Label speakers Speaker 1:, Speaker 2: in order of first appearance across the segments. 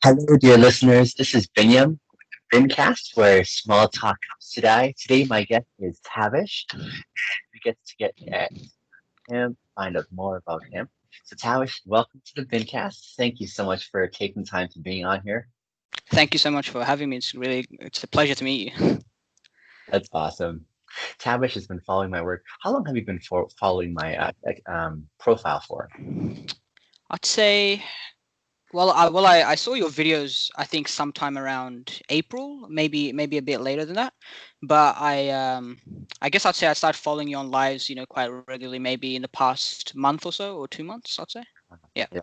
Speaker 1: Hello, dear listeners. This is Binyam, Bincast, where small talk comes today. Today, my guest is Tavish. We get to get at him, find out more about him. So, Tavish, welcome to the Bincast. Thank you so much for taking time to being on here.
Speaker 2: Thank you so much for having me. It's a pleasure to meet you.
Speaker 1: That's awesome. Tavish has been following my work. How long have you been following my profile for?
Speaker 2: I'd say, I saw your videos. I think sometime around April, maybe a bit later than that. But I guess I'd say I started following you on lives, quite regularly, maybe in the past month or so, or 2 months, I'd say. Yeah.
Speaker 1: Yeah.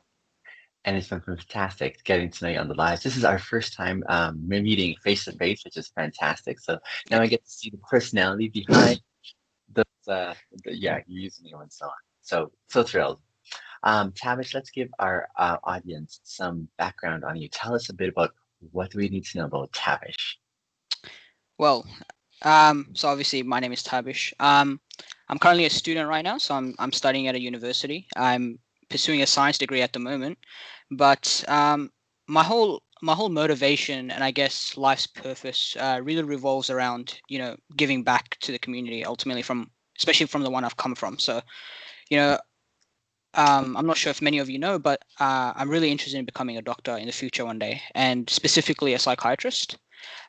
Speaker 1: And it's been fantastic getting to know you on the lives. This is our first time meeting face to face, which is fantastic. So now I get to see the personality behind those, yeah, your username and so on. So thrilled. Tavish, let's give our audience some background on you. Tell us a bit about what do we need to know about Tavish.
Speaker 2: Well, so obviously my name is Taabish. I'm currently a student right now, so I'm studying at a university. I'm pursuing a science degree at the moment, but my whole motivation and I guess life's purpose really revolves around giving back to the community ultimately from especially from the one I've come from. So you know I'm not sure if many of you know, but I'm really interested in becoming a doctor in the future one day, and specifically a psychiatrist.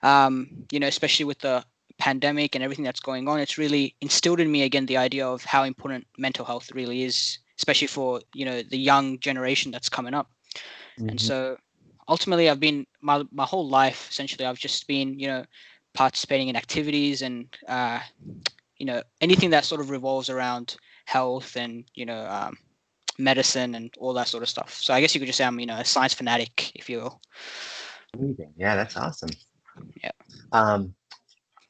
Speaker 2: Especially with the pandemic and everything that's going on, it's really instilled in me again the idea of how important mental health really is, especially for the young generation that's coming up. And
Speaker 1: Hmm.
Speaker 2: so ultimately, I've been my whole life essentially I've just been participating in activities and anything that sort of revolves around health and medicine and all that sort of stuff. So I guess you could just say I'm a science fanatic, if you will.
Speaker 1: Amazing. Yeah, that's awesome.
Speaker 2: Yeah.
Speaker 1: Um,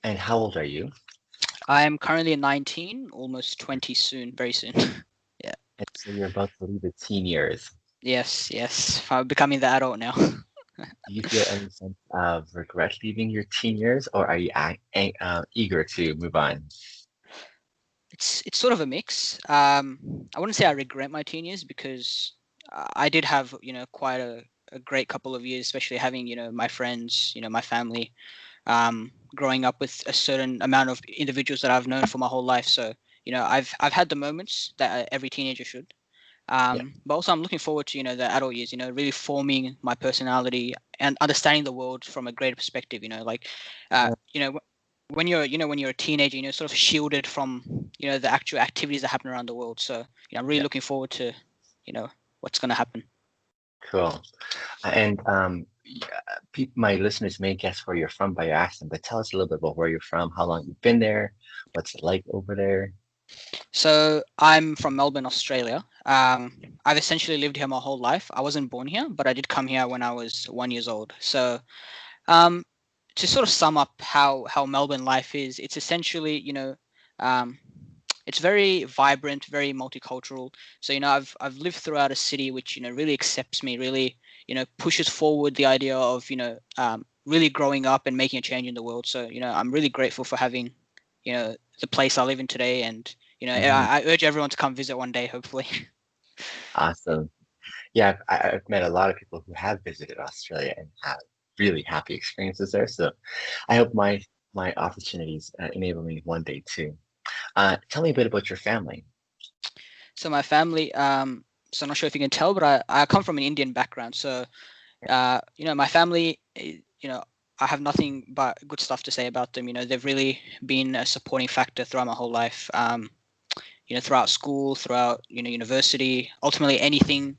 Speaker 1: and how old are you?
Speaker 2: I am currently 19, almost 20 soon, very soon. Yeah.
Speaker 1: And so you're about to leave the teen years.
Speaker 2: Yes, yes. I'm becoming the adult now.
Speaker 1: Do you feel any sense of regret leaving your teen years, or are you eager to move on?
Speaker 2: It's sort of a mix. I wouldn't say I regret my teen years because I did have quite a great couple of years, especially having my friends, my family, growing up with a certain amount of individuals that I've known for my whole life. So I've had the moments that every teenager should.
Speaker 1: Yeah.
Speaker 2: But also I'm looking forward to the adult years. Really forming my personality and understanding the world from a greater perspective. Like, uh,
Speaker 1: Yeah.
Speaker 2: you know, when you're a teenager, sort of shielded from the actual activities that happen around the world. So I'm really
Speaker 1: Yeah.
Speaker 2: looking forward to what's going to happen.
Speaker 1: Cool. And my listeners may guess where you're from by your accent, but tell us a little bit about where you're from, how long you've been there, what's it like over there.
Speaker 2: So I'm from Melbourne, Australia. I've essentially lived here my whole life. I wasn't born here, but I did come here when I was 1 years old. So um, to sort of sum up how Melbourne life is, it's essentially um, it's very vibrant, very multicultural. So I've lived throughout a city which really accepts me, really pushes forward the idea of really growing up and making a change in the world. So I'm really grateful for having the place I live in today, and
Speaker 1: Mhm.
Speaker 2: I urge everyone to come visit one day, hopefully.
Speaker 1: Awesome. Yeah, I've met a lot of people who have visited Australia and have really happy experiences there. So I hope my opportunities enable me one day too. Tell me a bit about your family.
Speaker 2: So my family, so I'm not sure if you can tell, but I come from an Indian background. So my family, I have nothing but good stuff to say about them. They've really been a supporting factor throughout my whole life. Throughout school, throughout university, ultimately anything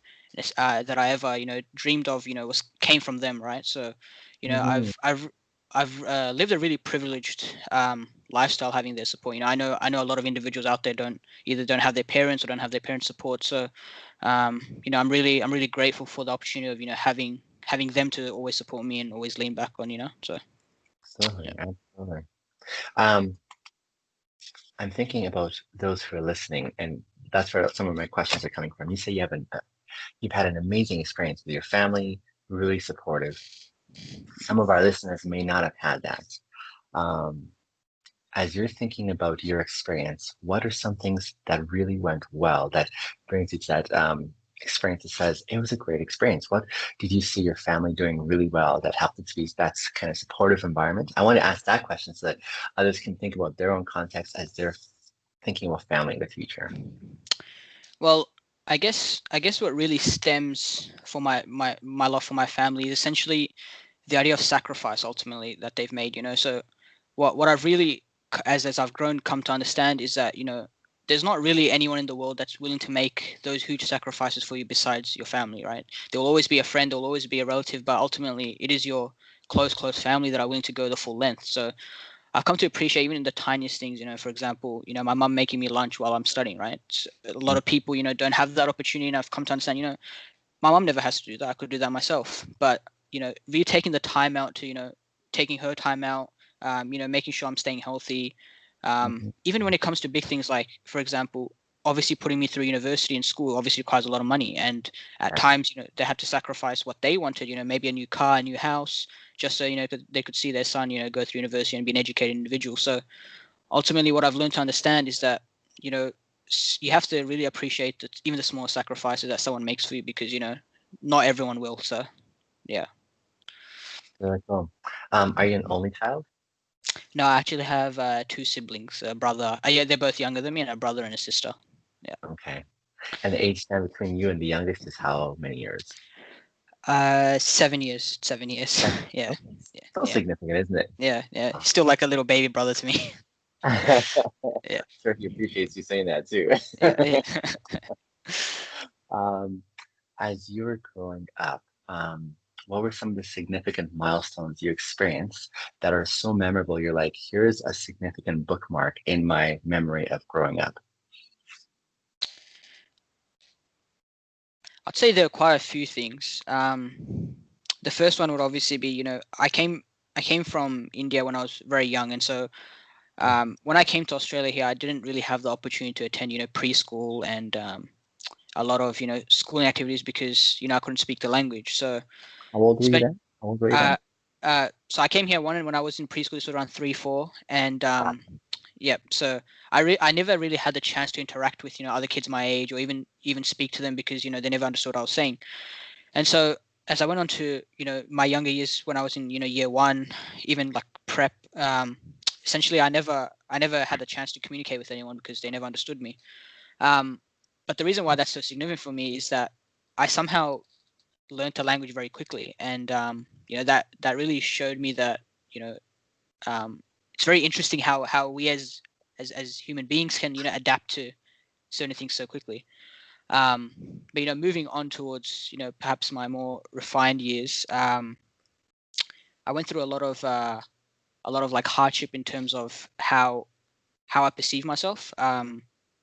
Speaker 2: that I ever dreamed of, was came from them, right? So,
Speaker 1: Hmm.
Speaker 2: I've lived a really privileged lifestyle having their support. I know a lot of individuals out there don't have their parents or don't have their parents' support. So, I'm really grateful for the opportunity of having them to always support me and always lean back on. So
Speaker 1: Absolutely,
Speaker 2: yeah.
Speaker 1: absolutely. Um, I'm thinking about those who are listening, and that's where some of my questions are coming from. You say you've had an amazing experience with your family, really supportive. Some of our listeners may not have had that. Um, as you're thinking about your experience, what are some things that really went well that brings you to that? experience that says it was a great experience? What did you see your family doing really well that helped it to be that's kind of supportive environment? I want to ask that question so that others can think about their own context as they're thinking about family in the future.
Speaker 2: Well, I guess what really stems for my love for my family is essentially the idea of sacrifice ultimately that they've made. So what I've really as I've grown come to understand is that there's not really anyone in the world that's willing to make those huge sacrifices for you besides your family, right? There will always be a friend, there will always be a relative, but ultimately it is your close family that are willing to go the full length. So I've come to appreciate even in the tiniest things, for example, my mum making me lunch while I'm studying, right? A lot of people, don't have that opportunity, and I've come to understand, my mum never has to do that. I could do that myself. But, really taking the time out to, taking her time out, making sure I'm staying healthy.
Speaker 1: Mhm.
Speaker 2: Even when it comes to big things like, for example, obviously putting me through university and school obviously requires a lot of money. And at
Speaker 1: Yeah.
Speaker 2: times, they had to sacrifice what they wanted, maybe a new car, a new house, just so, they could see their son, go through university and be an educated individual. So ultimately, what I've learned to understand is that, you have to really appreciate even the small sacrifices that someone makes for you because, not everyone will. So, yeah.
Speaker 1: Really cool. Are you an only child?
Speaker 2: No, I actually have two siblings, a brother. Yeah, they're both younger than me, and a brother and a sister. Yeah.
Speaker 1: Okay. And the age span between you and the youngest is how many years?
Speaker 2: 7 years. 7 years.
Speaker 1: Seven.
Speaker 2: Yeah.
Speaker 1: Okay.
Speaker 2: Yeah.
Speaker 1: Still
Speaker 2: Yeah.
Speaker 1: significant, isn't it?
Speaker 2: Yeah. Yeah. Still like a little baby brother to me. Yeah.
Speaker 1: Sure, he appreciates you saying that too.
Speaker 2: Yeah. Yeah.
Speaker 1: Um, as you were growing up, what were some of the significant milestones you experienced that are so memorable? You're like, here's a significant bookmark in my memory of growing up.
Speaker 2: I'd say there are quite a few things. The first one would obviously be, I came from India when I was very young, and so when I came to Australia here, I didn't really have the opportunity to attend, preschool and a lot of, schooling activities because, I couldn't speak the language. So,
Speaker 1: How old were you
Speaker 2: spe-
Speaker 1: then? How old were you
Speaker 2: uh,
Speaker 1: then?
Speaker 2: so I came here when I was in preschool, so around 3, 4, and
Speaker 1: Ah,
Speaker 2: yeah. So I never really had the chance to interact with, other kids my age or even speak to them because, they never understood what I was saying. And so as I went on to, my younger years when I was in, year one, even like prep, essentially I never had the chance to communicate with anyone because they never understood me. Um, but the reason why that's so significant for me is that I somehow learned the language very quickly, and that really showed me that you know it's very interesting how we as human beings can adapt to certain things so quickly. Um, but moving on towards perhaps my more refined years, I went through a lot of like hardship in terms of how I perceive myself.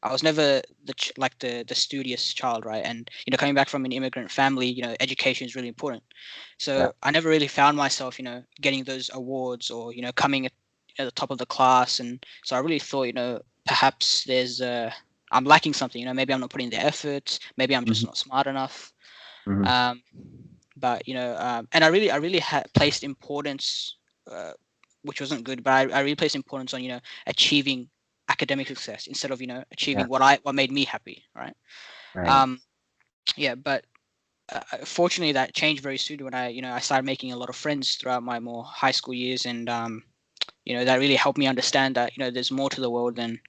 Speaker 2: I was never the studious child, right? And coming back from an immigrant family, education is really important.
Speaker 1: yeah.
Speaker 2: So I never really found myself, getting those awards or coming at the top of the class. And so I really thought, perhaps I'm lacking something. Maybe I'm not putting the effort. Maybe I'm just
Speaker 1: Hmm.
Speaker 2: not smart enough.
Speaker 1: Hmm.
Speaker 2: Um, but and I really had placed importance, uh, which wasn't good, but I really placed importance on achieving academic success instead of
Speaker 1: Yeah.
Speaker 2: achieving what made me happy, right?
Speaker 1: Right.
Speaker 2: um yeah, but fortunately that changed very soon when I started making a lot of friends throughout my more high school years, and that really helped me understand that there's more to the world than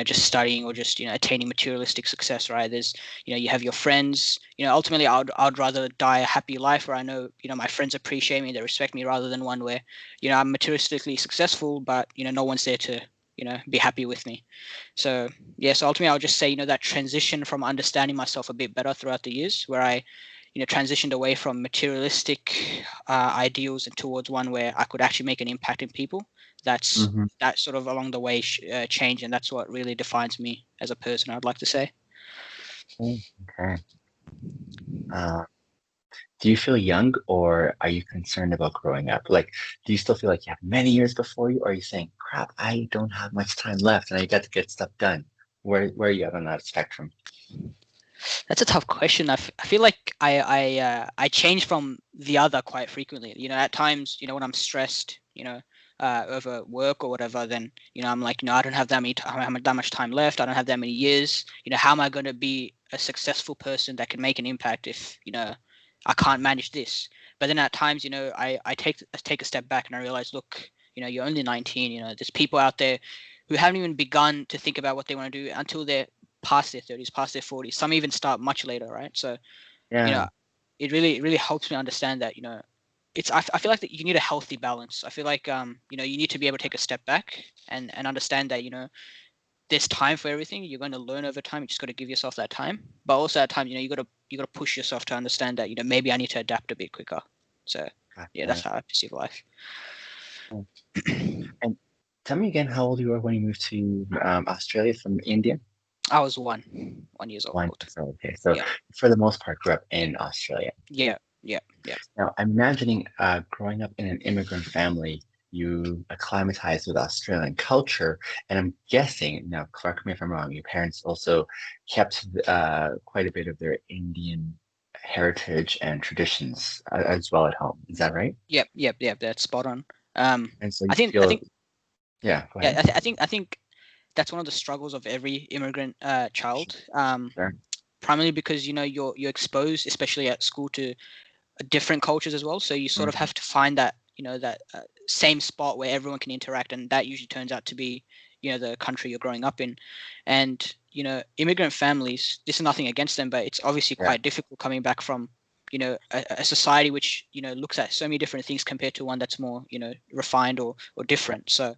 Speaker 2: just studying or just attaining materialistic success, right? There's you have your friends. Ultimately I'd rather die a happy life where I know my friends appreciate me, they respect me, rather than one where I'm materialistically successful but no one's there to be happy with me. So yeah, so ultimately I'll just say that transition from understanding myself a bit better throughout the years, where I transitioned away from materialistic ideals and towards one where I could actually make an impact in people. That's
Speaker 1: Hmm.
Speaker 2: that sort of along the way change, and that's what really defines me as a person, I'd like to say.
Speaker 1: Okay. Uh, do you feel young or are you concerned about growing up? Like, do you still feel like you have many years before you, or are you saying, crap, I don't have much time left and I got to get stuff done? Where are you at on that spectrum?
Speaker 2: That's a tough question. I feel like I change from the other quite frequently. At times, when I'm stressed, over work or whatever, then I'm like, I don't have that that much time left. I don't have that many years. How am I going to be a successful person that can make an impact if I can't manage this? But then at times, I take a step back and I realize, look, you're only 19. There's people out there who haven't even begun to think about what they want to do until they're past their 30s, past their 40s. Some even start much later, right? So,
Speaker 1: Yeah.
Speaker 2: it really helps me understand that, I feel like that you need a healthy balance. I feel like, you need to be able to take a step back and understand that, there's time for everything. You're going to learn over time. You just got to give yourself that time. But also at times, you got to push yourself to understand that, maybe I need to adapt a bit quicker. So yeah, that's how I perceive life.
Speaker 1: And tell me again how old you were when you moved to Australia from India?
Speaker 2: I was 1 years old.
Speaker 1: 1 year old. Okay, so
Speaker 2: Yeah.
Speaker 1: for the most part, grew up in Australia.
Speaker 2: Yeah.
Speaker 1: Now, I'm imagining growing up in an immigrant family, you acclimatized with Australian culture, and I'm guessing, now correct me if I'm wrong, your parents also kept quite a bit of their Indian heritage and traditions as well at home. Is that right?
Speaker 2: Yep. That's spot on.
Speaker 1: And so
Speaker 2: I
Speaker 1: you
Speaker 2: think,
Speaker 1: feel, yeah, go
Speaker 2: yeah,
Speaker 1: ahead.
Speaker 2: I think that's one of the struggles of every immigrant child.
Speaker 1: Sure.
Speaker 2: Primarily because you're exposed, especially at school, to different cultures as well. So you sort of
Speaker 1: Mhm.
Speaker 2: have to find that that same spot where everyone can interact, and that usually turns out to be the country you're growing up in. And immigrant families. This is nothing against them, but it's obviously
Speaker 1: Yeah,
Speaker 2: quite difficult coming back from a society which looks at so many different things compared to one that's more refined or different. So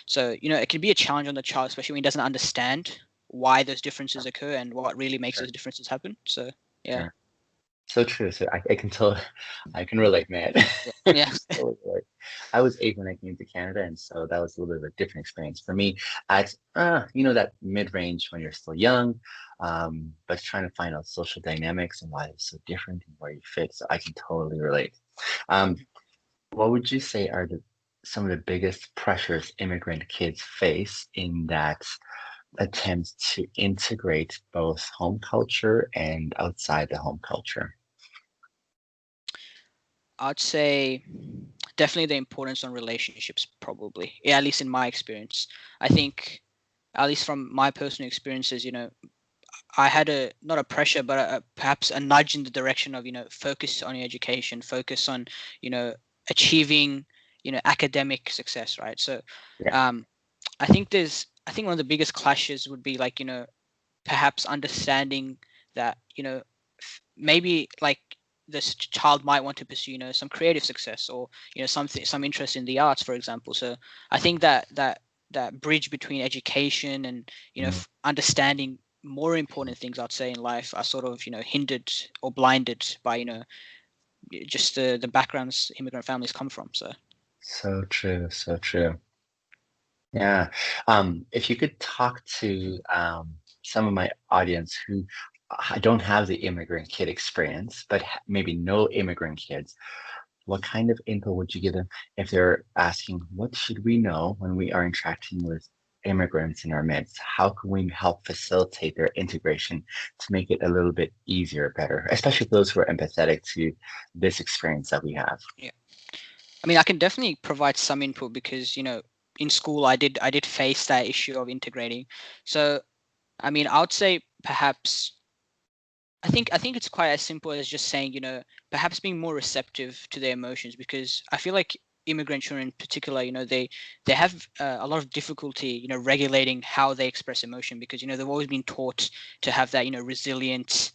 Speaker 2: it can be a challenge on the child, especially when he doesn't understand why those differences occur and what really makes
Speaker 1: sure,
Speaker 2: those differences happen. So yeah.
Speaker 1: sure. So true. So I can tell, I can relate, man.
Speaker 2: Yeah.
Speaker 1: Totally relate. I was 8 when I came to Canada, and so that was a little bit of a different experience for me. At that mid-range when you're still young, but trying to find out social dynamics and why it's so different and where you fit. So I can totally relate. Um, what would you say are some of the biggest pressures immigrant kids face in that attempt to integrate both home culture and outside the home culture?
Speaker 2: I'd say definitely the importance on relationships, probably. Yeah, at least in my experience. I think, at least from my personal experiences, I had not a pressure, but perhaps a nudge in the direction of, focus on your education, focus on, you know, achieving, academic success, right? So,
Speaker 1: Yeah,
Speaker 2: um, I think one of the biggest clashes would be like, perhaps understanding that, maybe like this child might want to pursue some creative success, or some interest in the arts, for example. So I think that bridge between education and
Speaker 1: mm,
Speaker 2: understanding more important things, I'd say, in life are sort of hindered or blinded by just the backgrounds immigrant families come from. So
Speaker 1: so true, so true. Yeah. If you could talk to some of my audience who don't have the immigrant kid experience, but maybe no immigrant kids, what kind of info would you give them if they're asking, what should we know when we are interacting with immigrants in our midst? How can we help facilitate their integration to make it a little bit easier, better, especially for those who are empathetic to this experience that we have?
Speaker 2: yeah, I mean, I can definitely provide some input because in school I did face that issue of integrating. So I mean, I would say perhaps I think it's quite as simple as just saying, perhaps being more receptive to their emotions, because I feel like immigrant children in particular, they have a lot of difficulty, regulating how they express emotion, because they've always been taught to have that, resilient,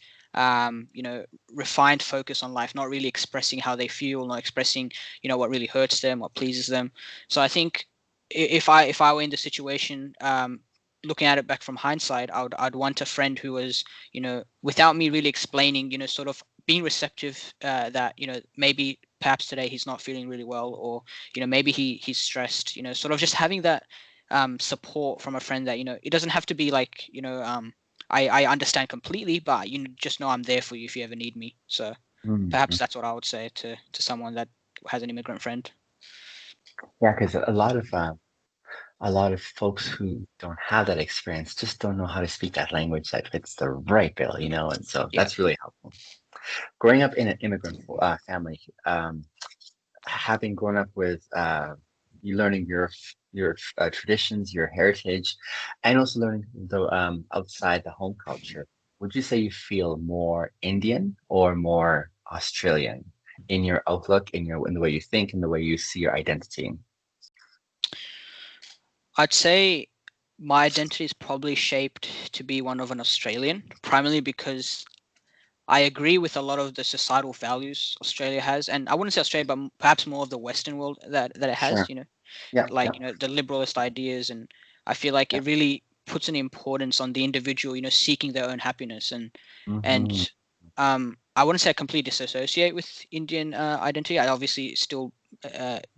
Speaker 2: refined focus on life, not really expressing how they feel, not expressing, what really hurts them, what pleases them. So I think if I were in the situation, looking at it back from hindsight, I'd want a friend who was, without me really explaining, sort of being receptive, that maybe perhaps today he's not feeling really well, or maybe he's stressed, sort of just having that support from a friend, that it doesn't have to be like, I understand completely, but just know I'm there for you if you ever need me. So perhaps
Speaker 1: Mhm.
Speaker 2: that's what I would say to someone that has an immigrant friend.
Speaker 1: Yeah, because a lot of folks who don't have that experience just don't know how to speak that language that fits the right bill, and so
Speaker 2: Yeah.
Speaker 1: that's really helpful. Growing up in an immigrant family, having grown up with you learning your traditions, your heritage, and also learning the outside the home culture. Would you say you feel more Indian or more Australian in your outlook, in the way you think, in the way you see your identity?
Speaker 2: I'd say my identity is probably shaped to be one of an Australian, primarily because I agree with a lot of the societal values Australia has, and I wouldn't say Australia, but perhaps more of the Western world that it has.
Speaker 1: Sure. Yeah. Yeah.
Speaker 2: Like the liberalist ideas, and I feel like
Speaker 1: Yeah.
Speaker 2: it really puts an importance on the individual, seeking their own happiness,
Speaker 1: Hmm.
Speaker 2: and I wouldn't say I completely disassociate with Indian identity. I obviously still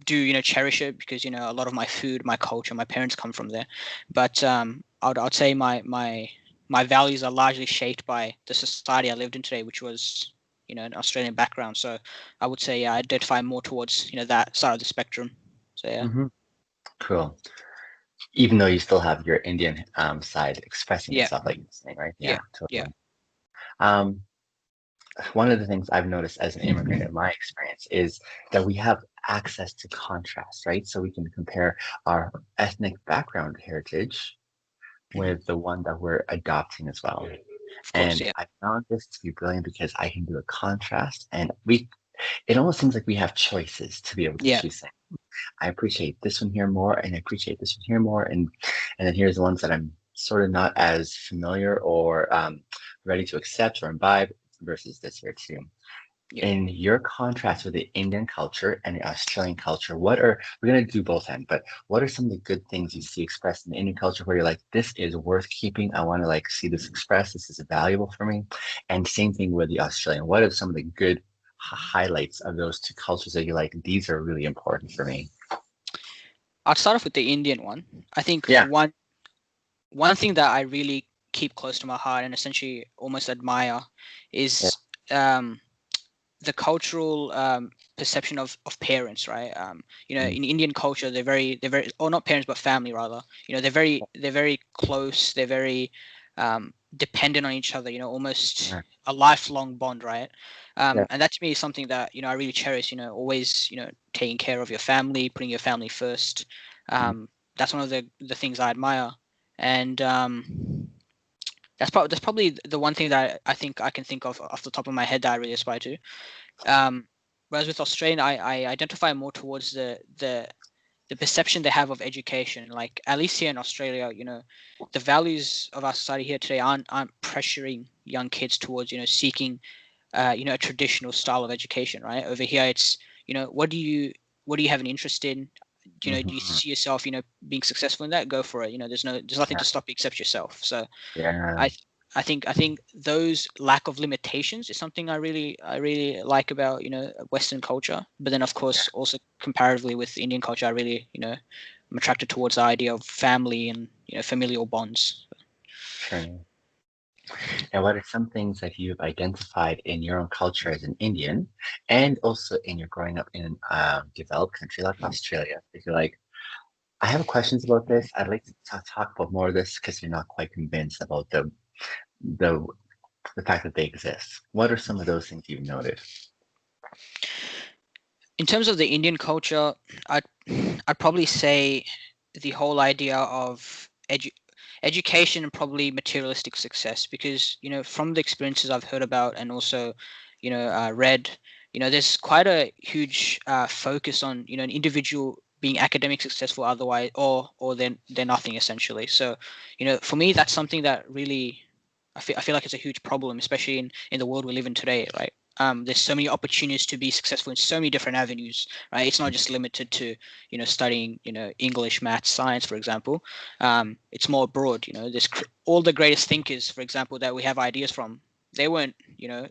Speaker 2: do cherish it because a lot of my food, my culture, my parents come from there, but I'd say my values are largely shaped by the society I lived in today, which was an Australian background. So I would say I identify more towards that side of the spectrum. So yeah.
Speaker 1: Hmm. Cool. Even though you still have your Indian side expressing
Speaker 2: Yeah.
Speaker 1: itself, like you're saying, right?
Speaker 2: Yeah.
Speaker 1: Yeah,
Speaker 2: Yeah.
Speaker 1: totally. Um, one of the things I've noticed as an immigrant in my experience is that we have access to contrast, right? So we can compare our ethnic background heritage
Speaker 2: Hmm.
Speaker 1: with the one that we're adopting as well.
Speaker 2: Of course.
Speaker 1: And
Speaker 2: Yeah.
Speaker 1: I found this to be brilliant because I can do a contrast and it almost seems like we have choices to be able to
Speaker 2: Yeah.
Speaker 1: choose things. I appreciate this one here more and I appreciate this one here more. And then here's the ones that I'm sort of not as familiar or ready to accept or imbibe versus this here too.
Speaker 2: Yeah.
Speaker 1: In your contrast with the Indian culture and the Australian culture, we're going to do both end, but what are some of the good things you see expressed in the Indian culture where you're like, this is worth keeping. I want to like see this expressed. This is valuable for me. And same thing with the Australian. What are some of the good highlights of those two cultures that you're like, these are really important for me?
Speaker 2: I'll start off with the Indian one. I think
Speaker 1: Yeah.
Speaker 2: one thing that I really keep close to my heart and essentially almost admire
Speaker 1: Yeah.
Speaker 2: is the cultural perception of parents, right?
Speaker 1: Mm,
Speaker 2: In Indian culture, they're very, or not parents, but family rather. They're very close. They're very dependent on each other. Almost
Speaker 1: yeah.
Speaker 2: a lifelong bond, right?
Speaker 1: Yeah.
Speaker 2: And that to me is something that I really cherish. Always taking care of your family, putting your family first.
Speaker 1: Mm,
Speaker 2: That's one of the things I admire, and that's probably the one thing that I think I can think of off the top of my head that I really aspire to. Um, Whereas with Australian, I identify more towards the perception they have of education. Like at least here in Australia, the values of our society here today aren't pressuring young kids towards seeking a traditional style of education. Right over here, it's what do you have an interest in? Do you
Speaker 1: mhm.
Speaker 2: see yourself being successful in that? Go for it. There's nothing
Speaker 1: Yeah.
Speaker 2: to stop you except yourself. So
Speaker 1: Yeah.
Speaker 2: I I think those lack of limitations is something I really like about Western culture. But then of
Speaker 1: Yeah.
Speaker 2: course also comparatively with Indian culture, I really I'm attracted towards the idea of family and familial bonds.
Speaker 1: Sure. And what are some things that you've identified in your own culture as an Indian, and also in your growing up in a developed country like Australia? If you're like, I have questions about this, I'd like to talk about more of this because you're not quite convinced about the the fact that they exist. What are some of those things you've noted?
Speaker 2: In terms of the Indian culture, I'd I'd probably say the whole idea of education and probably materialistic success, because from the experiences I've heard about and also read, there's quite a huge focus on an individual being academic successful, otherwise or they're nothing essentially. So for me that's something that really I feel like it's a huge problem, especially in the world we live in today, right? There's so many opportunities to be successful in so many different avenues, right? It's not just limited to studying English, maths, science, for example. It's more broad. There's all the greatest thinkers, for example, that we have ideas from. They weren't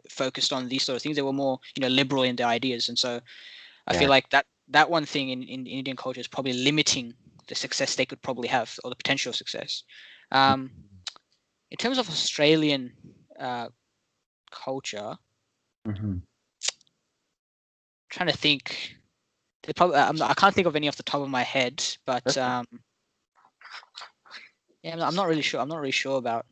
Speaker 2: focused on these sort of things. They were more liberal in their ideas, and so I feel
Speaker 1: Yeah.
Speaker 2: like that one thing in Indian culture is probably limiting the success they could probably have or the potential of success. Um, in terms of Australian uh, culture,
Speaker 1: Mm-hmm.
Speaker 2: trying to think. They probably I can't think of any off the top of my head, but yeah, I'm not really sure. I'm not really sure about.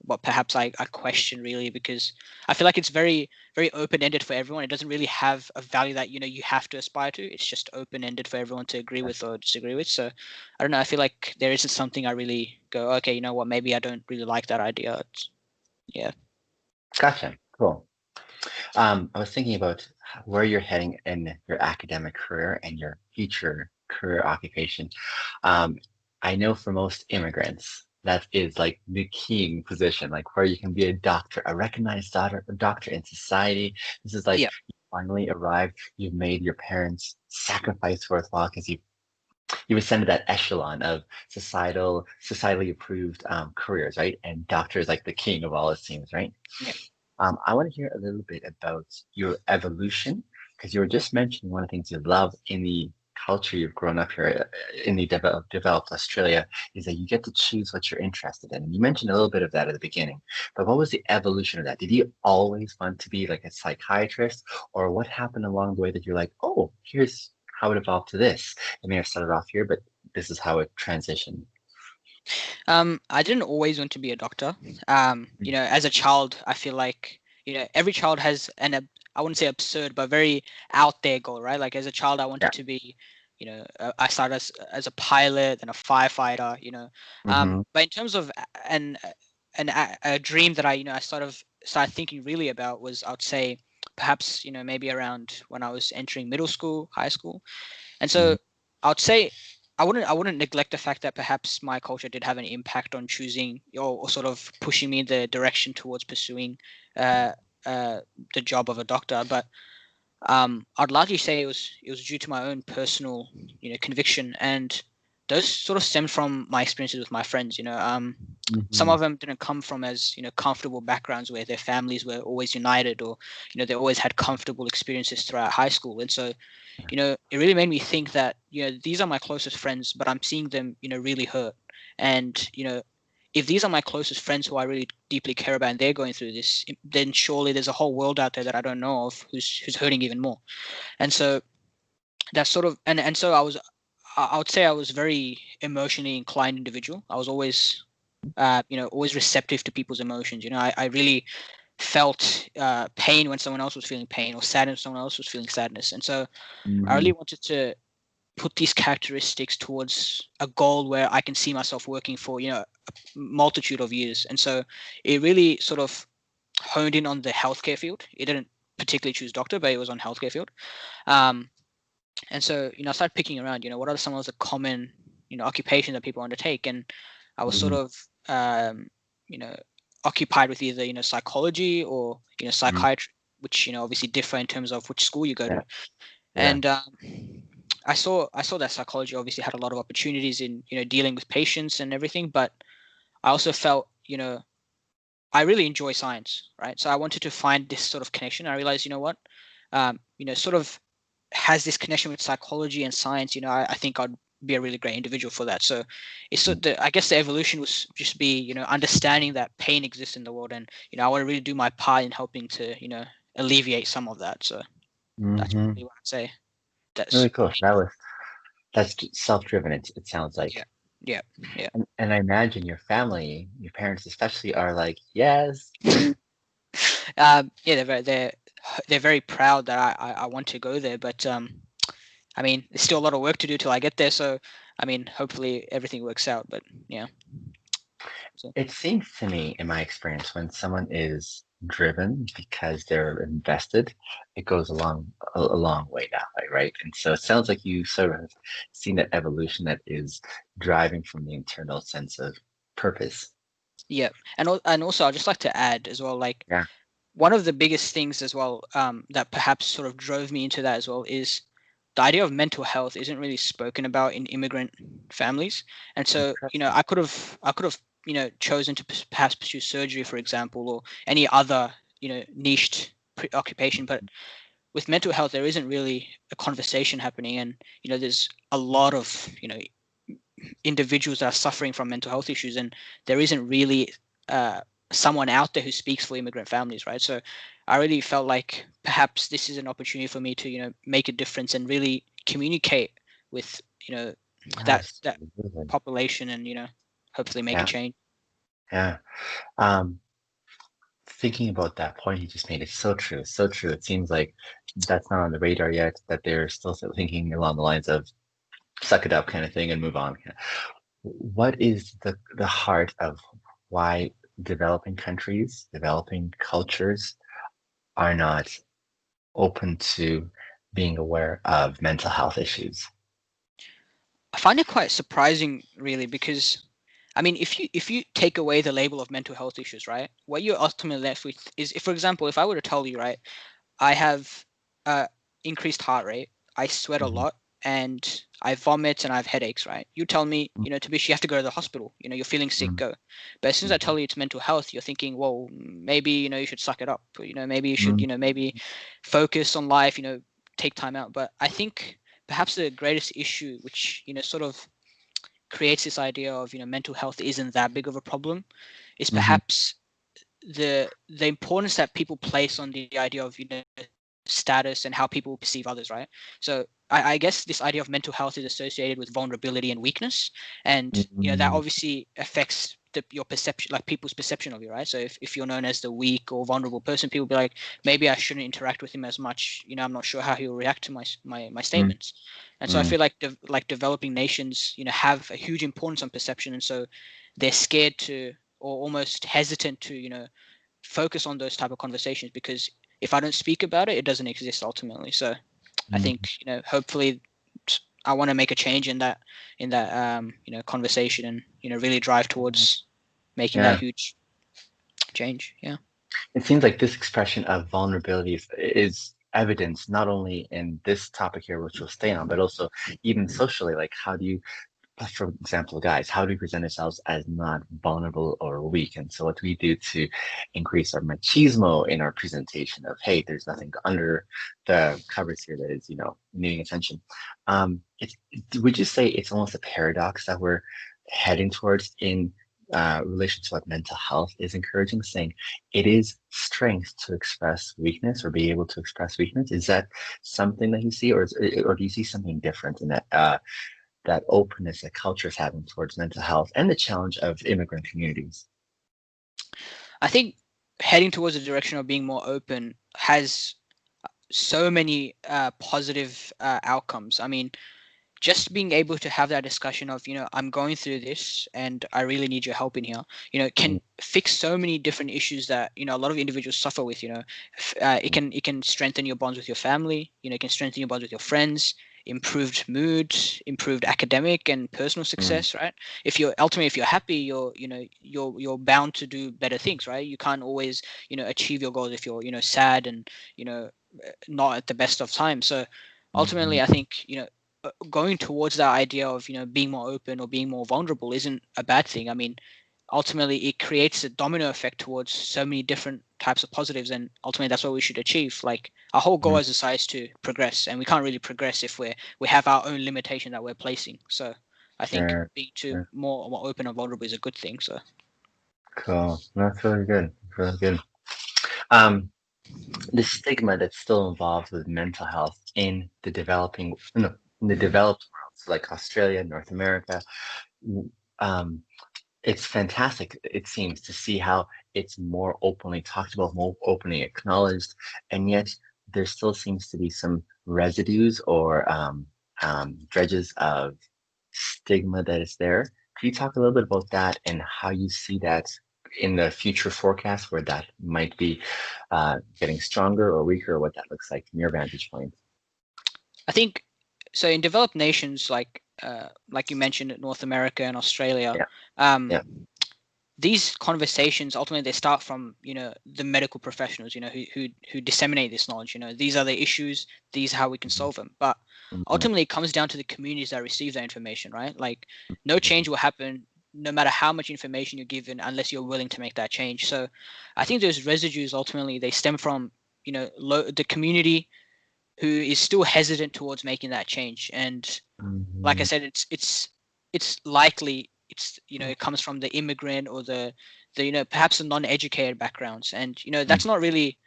Speaker 2: what perhaps I question really, because I feel like it's very very open ended for everyone. It doesn't really have a value that you have to aspire to. It's just open ended for everyone to agree with or disagree with. So I don't know. I feel like there isn't something I really go, okay, you know what? Maybe I don't really like that idea. Yeah.
Speaker 1: Gotcha. Cool. I was thinking about where you're heading in your academic career and your future career occupation. Um, I know for most immigrants, that is like the key position, like where you can be a doctor, a recognized doctor in society. This is like
Speaker 2: Yeah.
Speaker 1: you finally arrived. You've made your parents' sacrifice worthwhile because you've ascended that echelon of societally approved careers, right? And doctor is like the king of all, it seems, right?
Speaker 2: Yeah.
Speaker 1: I want to hear a little bit about your evolution because you were just mentioning one of the things you love in the culture you've grown up here in the developed Australia is that you get to choose what you're interested in. And you mentioned a little bit of that at the beginning, but what was the evolution of that? Did you always want to be like a psychiatrist, or what happened along the way that you're like, oh, here's how it evolved to this? It may have started off here, but this is how it transitioned.
Speaker 2: I didn't always want to be a doctor. As a child, I feel like every child has I wouldn't say absurd, but very out there goal, right? Like as a child, I wanted
Speaker 1: Yeah.
Speaker 2: to be, I started as a pilot and a firefighter,
Speaker 1: Mm-hmm.
Speaker 2: But in terms of a dream that I sort of started thinking really about was, I would say, perhaps maybe around when I was entering middle school, high school. And
Speaker 1: Mm-hmm.
Speaker 2: so I would say I wouldn't neglect the fact that perhaps my culture did have an impact on choosing or sort of pushing me in the direction towards pursuing uh, uh, the job of a doctor. But I'd largely say it was due to my own personal conviction, and those sort of stemmed from my experiences with my friends. Some
Speaker 1: Mm-hmm.
Speaker 2: of them didn't come from as comfortable backgrounds where their families were always united, or they always had comfortable experiences throughout high school. And so it really made me think that, these are my closest friends, but I'm seeing them, really hurt. And, if these are my closest friends who I really deeply care about and they're going through this, then surely there's a whole world out there that I don't know of who's hurting even more. And so that's sort of, and so I would say I was very emotionally inclined individual. I was always, always receptive to people's emotions. I really felt pain when someone else was feeling pain, or sadness when someone else was feeling sadness. And so I
Speaker 1: Mm-hmm.
Speaker 2: really wanted to put these characteristics towards a goal where I can see myself working for, a multitude of years. And so it really sort of honed in on the healthcare field. It didn't particularly choose doctor, but it was on healthcare field. Um, and so, I started picking around, what are some of the common, occupations that people undertake. And I was sort
Speaker 1: Mm-hmm.
Speaker 2: of, you know, occupied with either, psychology or, psychiatry, which, obviously differ in terms of which school you go
Speaker 1: Yeah.
Speaker 2: to.
Speaker 1: Yeah.
Speaker 2: And I saw that psychology obviously had a lot of opportunities in dealing with patients and everything, but I also felt I really enjoy science, right? So I wanted to find this sort of connection. I realized, what, sort of has this connection with psychology and science. I think I'd be a really great individual for that. So it's sort I guess the evolution was just be understanding that pain exists in the world, and I want to really do my part in helping to alleviate some of that. So that's
Speaker 1: Mm-hmm.
Speaker 2: probably what I'd say. That's
Speaker 1: Really cool. That's self-driven. It sounds
Speaker 2: yeah,
Speaker 1: like,
Speaker 2: yeah, yeah.
Speaker 1: and I imagine your family, your parents especially, are like, yes, please.
Speaker 2: Yeah, they're very proud that I want to go there, but I mean, there's still a lot of work to do till I get there. So, I mean, hopefully everything works out. But yeah, so,
Speaker 1: It seems to me, in my experience, when someone is driven because they're invested, it goes a long way that way, right? And so it sounds like you sort of seen that evolution that is driving from the internal sense of purpose.
Speaker 2: yeah, and also I'd just like to add as well, like
Speaker 1: Yeah.
Speaker 2: one of the biggest things as well, that perhaps sort of drove me into that as well is the idea of mental health isn't really spoken about in immigrant families. And so
Speaker 1: Interesting.
Speaker 2: I could have chosen to perhaps pursue surgery, for example, or any other niched occupation, but with mental health there isn't really a conversation happening. And there's a lot of individuals that are suffering from mental health issues, and there isn't really someone out there who speaks for immigrant families, right? So I really felt like perhaps this is an opportunity for me to make a difference and really communicate with that
Speaker 1: Absolutely.
Speaker 2: population, and hopefully make a
Speaker 1: Yeah.
Speaker 2: change.
Speaker 1: Yeah. Um, Thinking about that point you just made, it's so true. So true. It seems like that's not on the radar yet, that they're still thinking along the lines of suck it up kind of thing and move on. What is the heart of why developing countries, developing cultures are not open to being aware of mental health issues?
Speaker 2: I find it quite surprising, really, because I mean, if you take away the label of mental health issues, right, what you're ultimately left with is, if, for example, if I were to tell you, right, I have uh, increased heart rate, I sweat a
Speaker 1: Hmm.
Speaker 2: lot, and I vomit and I have headaches, right? You tell me, Tabish, you have to go to the hospital. You're feeling sick,
Speaker 1: Hmm.
Speaker 2: go. But as soon as I tell you it's mental health, you're thinking, well, maybe, you should suck it up. Maybe you should,
Speaker 1: Hmm.
Speaker 2: maybe focus on life, take time out. But I think perhaps the greatest issue, which, sort of creates this idea of, mental health isn't that big of a problem, is
Speaker 1: Hmm.
Speaker 2: perhaps the importance that people place on the idea of, status and how people perceive others, right? So I guess this idea of mental health is associated with vulnerability and weakness, and that
Speaker 1: Hmm.
Speaker 2: obviously affects your perception, like people's perception of you, right? So if you're known as the weak or vulnerable person, people be like, maybe I shouldn't interact with him as much. I'm not sure how he'll react to my
Speaker 1: Hmm.
Speaker 2: statements. And so I feel like developing nations, have a huge importance on perception, and so they're scared to, or almost hesitant to, focus on those type of conversations, because if I don't speak about it, it doesn't exist ultimately. So I
Speaker 1: Hmm.
Speaker 2: think, hopefully I want to make a change in that conversation, and really drive towards making that
Speaker 1: Yeah.
Speaker 2: huge change. Yeah.
Speaker 1: It seems like this expression of vulnerability is evidence not only in this topic here, which we'll stay on, but also even socially. Like, how do you, for example, guys, how do we present ourselves as not vulnerable or weak? And so, what do we do to increase our machismo in our presentation of, hey, there's nothing under the covers here that is, needing attention? It's, would you say it's almost a paradox that we're heading towards in relation to what mental health is encouraging, saying it is strength to express weakness or be able to express weakness? Is that something that you see, or do you see something different in that? That openness that culture is having towards mental health and the challenge of immigrant communities.
Speaker 2: I think heading towards the direction of being more open has so many positive outcomes. I mean, just being able to have that discussion of, I'm going through this and I really need your help in here,
Speaker 1: Mm,
Speaker 2: can fix so many different issues that, a lot of individuals suffer with. It can strengthen your bonds with your family. It can strengthen your bonds with your friends, improved mood, improved academic and personal
Speaker 1: mm,
Speaker 2: success, right? If you're happy, you're bound to do better things, right? You can't always, achieve your goals if you're, sad and, you know not at the best of times. So
Speaker 1: mm,
Speaker 2: ultimately, I think, going towards that idea of, being more open or being more vulnerable isn't a bad thing. I mean, ultimately it creates a domino effect towards so many different types of positives, and ultimately that's what we should achieve. Like, our whole goal
Speaker 1: mm.
Speaker 2: as a society is to progress, and we can't really progress if we have our own limitation that we're placing. So I think
Speaker 1: Sure,
Speaker 2: being too
Speaker 1: sure.
Speaker 2: more open and vulnerable is a good thing. So
Speaker 1: Cool. That's really good. Really good. Um, the stigma that's still involved with mental health in the developing, no, in the developed world, so like Australia, North America, um, it's fantastic, it seems, to see how it's more openly talked about, more openly acknowledged, and yet there still seems to be some residues or dredges of stigma that is there. Can you talk a little bit about that and how you see that in the future forecast, where that might be getting stronger or weaker, or what that looks like from your vantage point?
Speaker 2: I think, so in developed nations like you mentioned, North America and Australia,
Speaker 1: Yeah,
Speaker 2: um,
Speaker 1: yeah.
Speaker 2: these conversations ultimately they start from, the medical professionals, who disseminate this knowledge. These are the issues, these are how we can
Speaker 1: Mhm,
Speaker 2: solve them. But
Speaker 1: mhm,
Speaker 2: ultimately it comes down to the communities that receive that information, right? Like, no
Speaker 1: mhm,
Speaker 2: change will happen no matter how much information you're given, unless you're willing to make that change. So I think those residues ultimately they stem from, the community who is still hesitant towards making that change. And like I
Speaker 1: mhm,
Speaker 2: said, it's likely it comes from the immigrant or the perhaps the non-educated backgrounds, and that's not really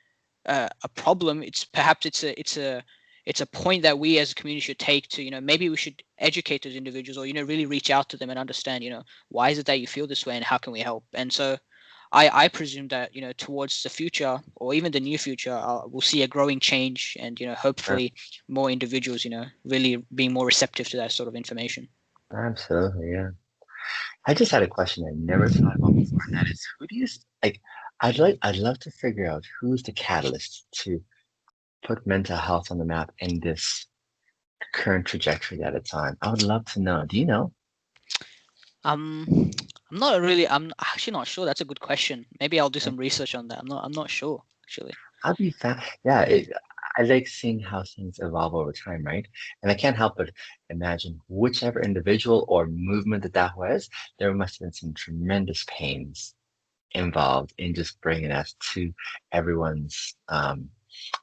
Speaker 2: a problem. It's perhaps it's a point that we as a community should take to, maybe we should educate those individuals, or, really reach out to them and understand, why is it that you feel this way and how can we help? And so I presume that, towards the future or even the near future, we'll see a growing change and, hopefully more individuals, really being more receptive to that sort of information.
Speaker 1: Absolutely, yeah. I just had a question I never thought about before, and that is, who do you like? I'd love to figure out who's the catalyst to put mental health on the map in this current trajectory that it's on. I would love to know. Do you know?
Speaker 2: Um, I'm actually not sure. That's a good question. Maybe I'll do some research on that. I'm not sure actually.
Speaker 1: How do you find? Yeah, I like seeing how things evolve over time, right? And I can't help but imagine whichever individual or movement that was, there must have been some tremendous pains involved in just bringing us to everyone's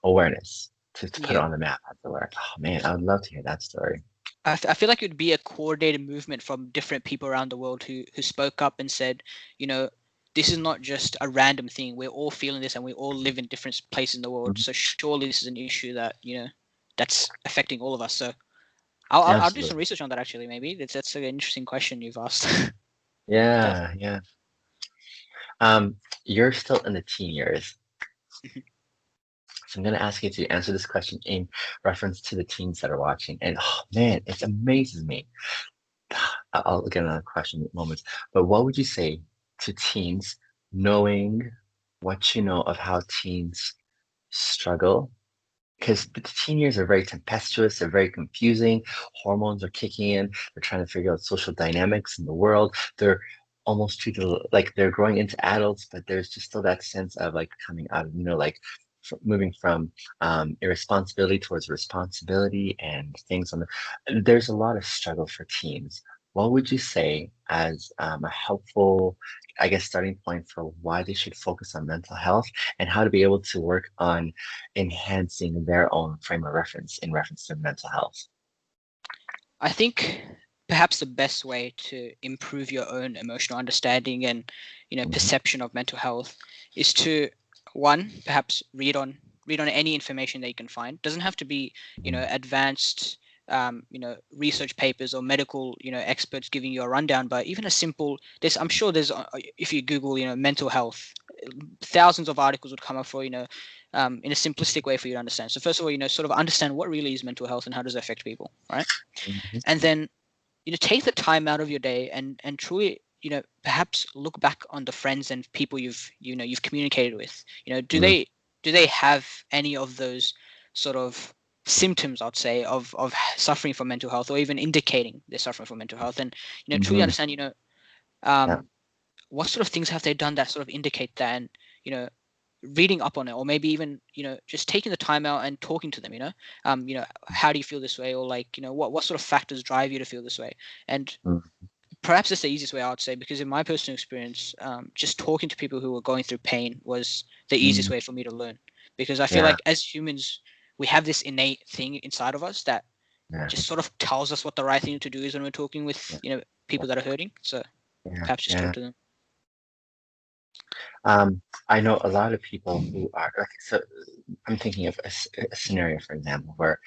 Speaker 1: awareness to put it
Speaker 2: Yeah.
Speaker 1: on the map, as it were. Oh man, I would love to hear that story.
Speaker 2: I feel like it would be a coordinated movement from different people around the world who spoke up and said, this is not just a random thing. We're all feeling this, and we all live in different places in the world.
Speaker 1: Mhm.
Speaker 2: So surely this is an issue that that's affecting all of us. So I'll do some
Speaker 1: Absolutely.
Speaker 2: research on that actually. Maybe that's an interesting question you've asked.
Speaker 1: Yeah, yeah. Um, you're still in the teen years. So I'm going to ask you to answer this question in reference to the teens that are watching. And oh man, it amazes me. I'll get another question in moments. But what would you say to teens knowing what you know of how teens struggle? Because the teen years are very tempestuous, they're very confusing. Hormones are kicking in. They're trying to figure out social dynamics in the world. They're almost treated like they're growing into adults, but there's just still that sense of like coming out of, like moving from irresponsibility towards responsibility and things on the. There's a lot of struggle for teens. What would you say as a helpful, I guess, starting point for why they should focus on mental health and how to be able to work on enhancing their own frame of reference in reference to mental health?
Speaker 2: I think perhaps the best way to improve your own emotional understanding and
Speaker 1: Hmm.
Speaker 2: perception of mental health is to, one, perhaps read on any information that you can find. Doesn't have to be advanced research papers or medical experts giving you a rundown, but even a simple, this I'm sure there's if you Google mental health, thousands of articles would come up for in a simplistic way for you to understand. So first of all, sort of understand what really is mental health and how does it affect people, right?
Speaker 1: Hmm.
Speaker 2: And then take the time out of your day and truly perhaps look back on the friends and people you've communicated with. Do
Speaker 1: Hmm.
Speaker 2: they have any of those sort of symptoms, I'd say, of suffering from mental health, or even indicating they're suffering from mental health? And truly
Speaker 1: Hmm.
Speaker 2: understand
Speaker 1: Yeah.
Speaker 2: what sort of things have they done that sort of indicate that, and reading up on it, or maybe even just taking the time out and talking to them. How do you feel this way, or like what sort of factors drive you to feel this way? And
Speaker 1: Mm.
Speaker 2: perhaps that's the easiest way I would say, because in my personal experience, just talking to people who were going through pain was the easiest
Speaker 1: Mm.
Speaker 2: way for me to learn, because I feel
Speaker 1: Yeah.
Speaker 2: like as humans we have this innate thing inside of us that
Speaker 1: Yeah.
Speaker 2: just sort of tells us what the right thing to do is when we're talking
Speaker 1: Yeah.
Speaker 2: with people that are hurting. So
Speaker 1: Yeah.
Speaker 2: perhaps just talk
Speaker 1: Yeah.
Speaker 2: to them.
Speaker 1: I know a lot of people who are like, so I'm thinking of a scenario, for example, where